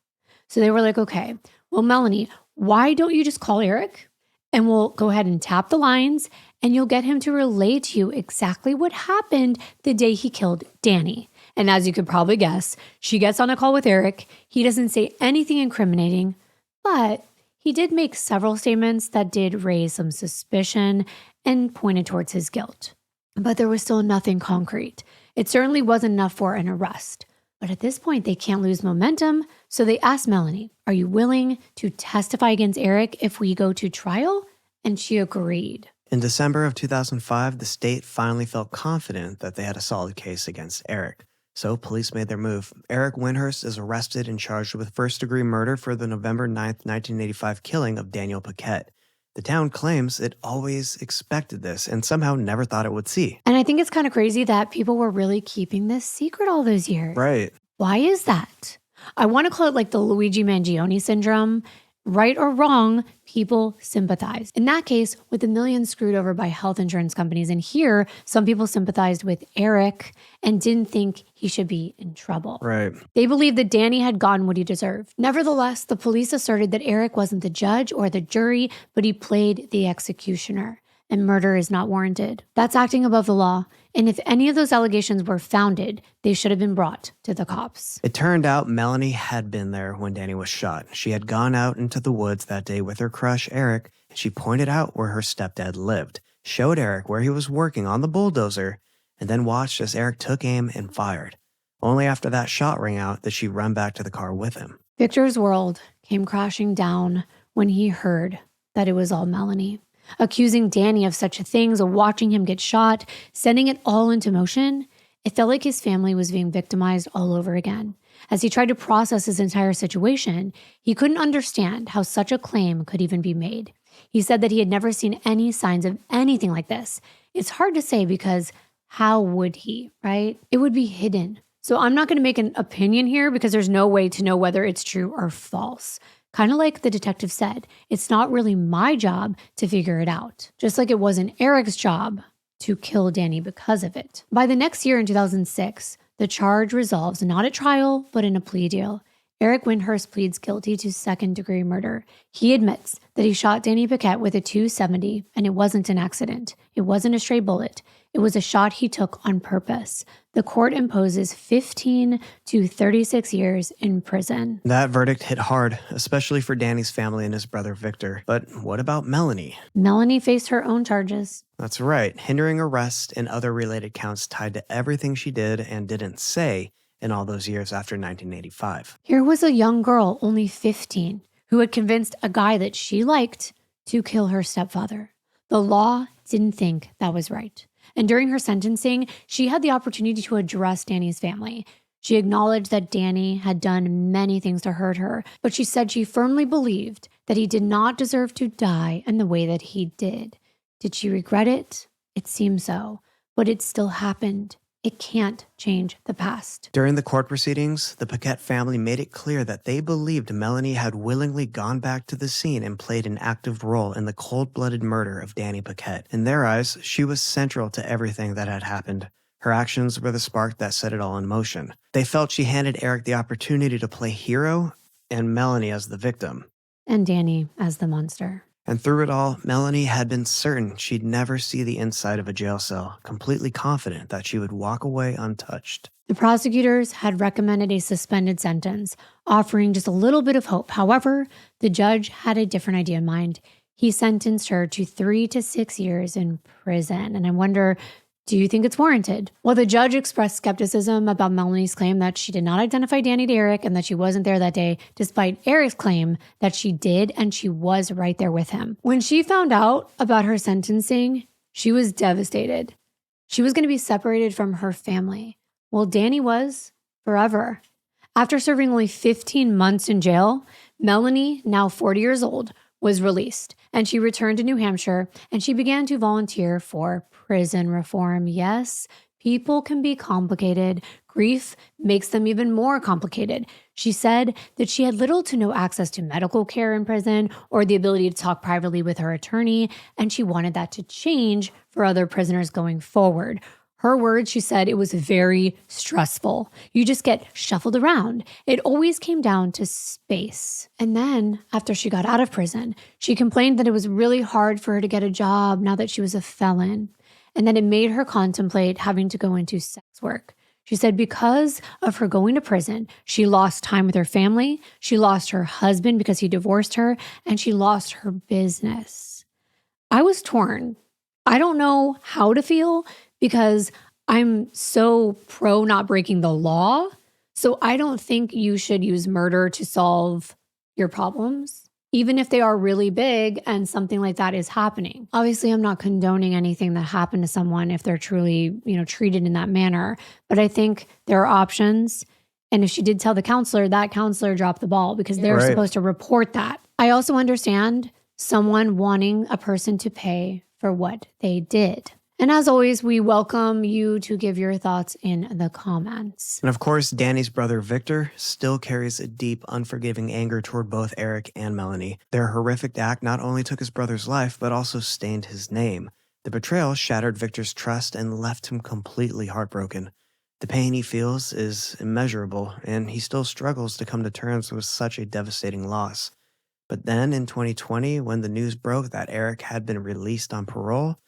So they were like, okay, well, Melanie, why don't you just call Eric And we'll go ahead and tap the lines, and you'll get him to relay to you exactly what happened the day he killed Danny. And as you could probably guess, she gets on a call with Eric. He doesn't say anything incriminating, but he did make several statements that did raise some suspicion and pointed towards his guilt. But there was still nothing concrete. It certainly wasn't enough for an arrest. But at this point, they can't lose momentum, so they asked Melanie, "Are you willing to testify against Eric if we go to trial?" And she agreed. In December of 2005, the state finally felt confident that they had a solid case against Eric. So police made their move. Eric Windhurst is arrested and charged with first-degree murder for the November 9th, 1985 killing of Daniel Paquette. The town claims it always expected this and somehow never thought it would see. And I think it's kind of crazy that people were really keeping this secret all those years. Right. Why is that? I want to call it like the Luigi Mangione syndrome. Right or wrong, people sympathize. In that case, with the millions screwed over by health insurance companies. And here, some people sympathized with Eric and didn't think he should be in trouble. Right. They believed that Danny had gotten what he deserved. Nevertheless, the police asserted that Eric wasn't the judge or the jury, but he played the executioner. And murder is not warranted. That's acting above the law. And if any of those allegations were founded, they should have been brought to the cops. It turned out Melanie had been there when Danny was shot. She had gone out into the woods that day with her crush, Eric, and she pointed out where her stepdad lived, showed Eric where he was working on the bulldozer, and then watched as Eric took aim and fired. Only after that shot rang out did she run back to the car with him. Victor's world came crashing down when he heard that it was all Melanie. Accusing Danny of such things, of watching him get shot, sending it all into motion, it felt like his family was being victimized all over again. As he tried to process his entire situation, he couldn't understand how such a claim could even be made. He said that he had never seen any signs of anything like this. It's hard to say because how would he, right? It would be hidden. So I'm not going to make an opinion here because there's no way to know whether it's true or false. Kind of like the detective said, it's not really my job to figure it out. Just like it wasn't Eric's job to kill Danny because of it. By the next year in 2006, the charge resolves not at trial, but in a plea deal. Eric Windhurst pleads guilty to second-degree murder. He admits that he shot Danny Paquette with a .270, and it wasn't an accident. It wasn't a stray bullet. It was a shot he took on purpose. The court imposes 15 to 36 years in prison. That verdict hit hard, especially for Danny's family and his brother Victor. But what about Melanie? Melanie faced her own charges. That's right, hindering arrest and other related counts tied to everything she did and didn't say in all those years after 1985. Here was a young girl, only 15, who had convinced a guy that she liked to kill her stepfather. The law didn't think that was right. And during her sentencing, she had the opportunity to address Danny's family. She acknowledged that Danny had done many things to hurt her, but she said she firmly believed that he did not deserve to die in the way that he did. Did she regret it? It seemed so, but it still happened. It can't change the past. During the court proceedings, the Paquette family made it clear that they believed Melanie had willingly gone back to the scene and played an active role in the cold-blooded murder of Danny Paquette. In their eyes, she was central to everything that had happened. Her actions were the spark that set it all in motion. They felt she handed Eric the opportunity to play hero and Melanie as the victim. And Danny as the monster. And through it all, Melanie had been certain she'd never see the inside of a jail cell, completely confident that she would walk away untouched. The prosecutors had recommended a suspended sentence, offering just a little bit of hope. However, the judge had a different idea in mind. He sentenced her to 3 to 6 years in prison. And I wonder, do you think it's warranted? Well, the judge expressed skepticism about Melanie's claim that she did not identify Danny to Eric and that she wasn't there that day, despite Eric's claim that she did and she was right there with him. When she found out about her sentencing, she was devastated. She was going to be separated from her family. Well, Danny was forever. After serving only 15 months in jail, Melanie, now 40 years old, was released, and she returned to New Hampshire, and she began to volunteer for prison reform. Yes, people can be complicated. Grief makes them even more complicated. She said that she had little to no access to medical care in prison or the ability to talk privately with her attorney, and she wanted that to change for other prisoners going forward. Her words, she said, it was very stressful. You just get shuffled around. It always came down to space. And then after she got out of prison, she complained that it was really hard for her to get a job now that she was a felon, and that it made her contemplate having to go into sex work. She said because of her going to prison, she lost time with her family, she lost her husband because he divorced her, and she lost her business. I was torn. I don't know how to feel because I'm so pro not breaking the law. So I don't think you should use murder to solve your problems, even if they are really big and something like that is happening. Obviously, I'm not condoning anything that happened to someone if they're truly, treated in that manner. But I think there are options. And if she did tell the counselor, that counselor dropped the ball because they're supposed to report that. I also understand someone wanting a person to pay for what they did. And as always, we welcome you to give your thoughts in the comments. And of course, Danny's brother Victor still carries a deep, unforgiving anger toward both Eric and Melanie. Their horrific act not only took his brother's life, but also stained his name. The betrayal shattered Victor's trust and left him completely heartbroken. The pain he feels is immeasurable, and he still struggles to come to terms with such a devastating loss. But then in 2020, when the news broke that Eric had been released on parole,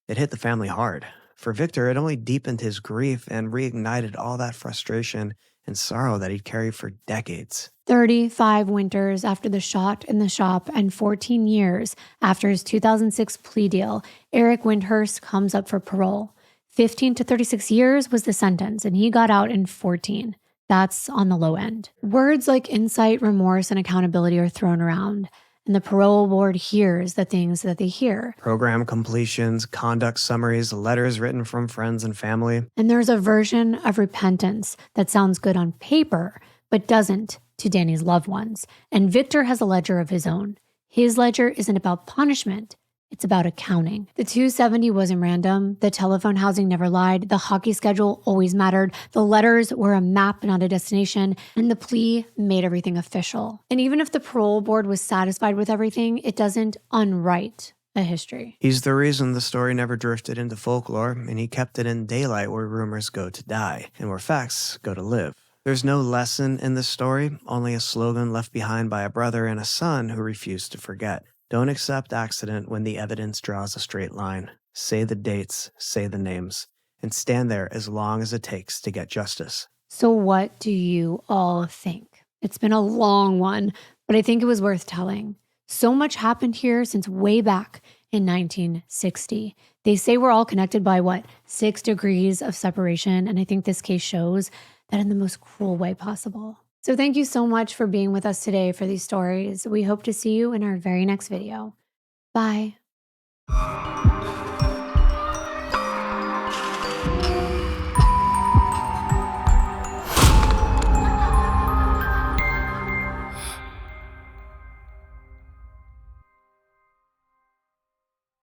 it hit the family hard. For Victor, it only deepened his grief and reignited all that frustration and sorrow that he'd carried for decades. 35 winters after the shot in the shop and 14 years after his 2006 plea deal, Eric Windhurst comes up for parole. 15 to 36 years was the sentence, and he got out in 14. That's on the low end. Words like insight, remorse, and accountability are thrown around, and the parole board hears the things that they hear. Program completions, conduct summaries, letters written from friends and family. And there's a version of repentance that sounds good on paper, but doesn't to Danny's loved ones. And Victor has a ledger of his own. His ledger isn't about punishment. It's about accounting. The 270 wasn't random. The telephone housing never lied. The hockey schedule always mattered. The letters were a map, not a destination. And the plea made everything official. And even if the parole board was satisfied with everything, it doesn't unwrite a history. He's the reason the story never drifted into folklore, and he kept it in daylight where rumors go to die and where facts go to live. There's no lesson in this story, only a slogan left behind by a brother and a son who refused to forget. Don't accept accident when the evidence draws a straight line. Say the dates, say the names, and stand there as long as it takes to get justice. So what do you all think? It's been a long one, but I think it was worth telling. So much happened here since way back in 1960. They say we're all connected by 6 degrees of separation, and I think this case shows that in the most cruel way possible. So thank you so much for being with us today for these stories. We hope to see you in our very next video. Bye.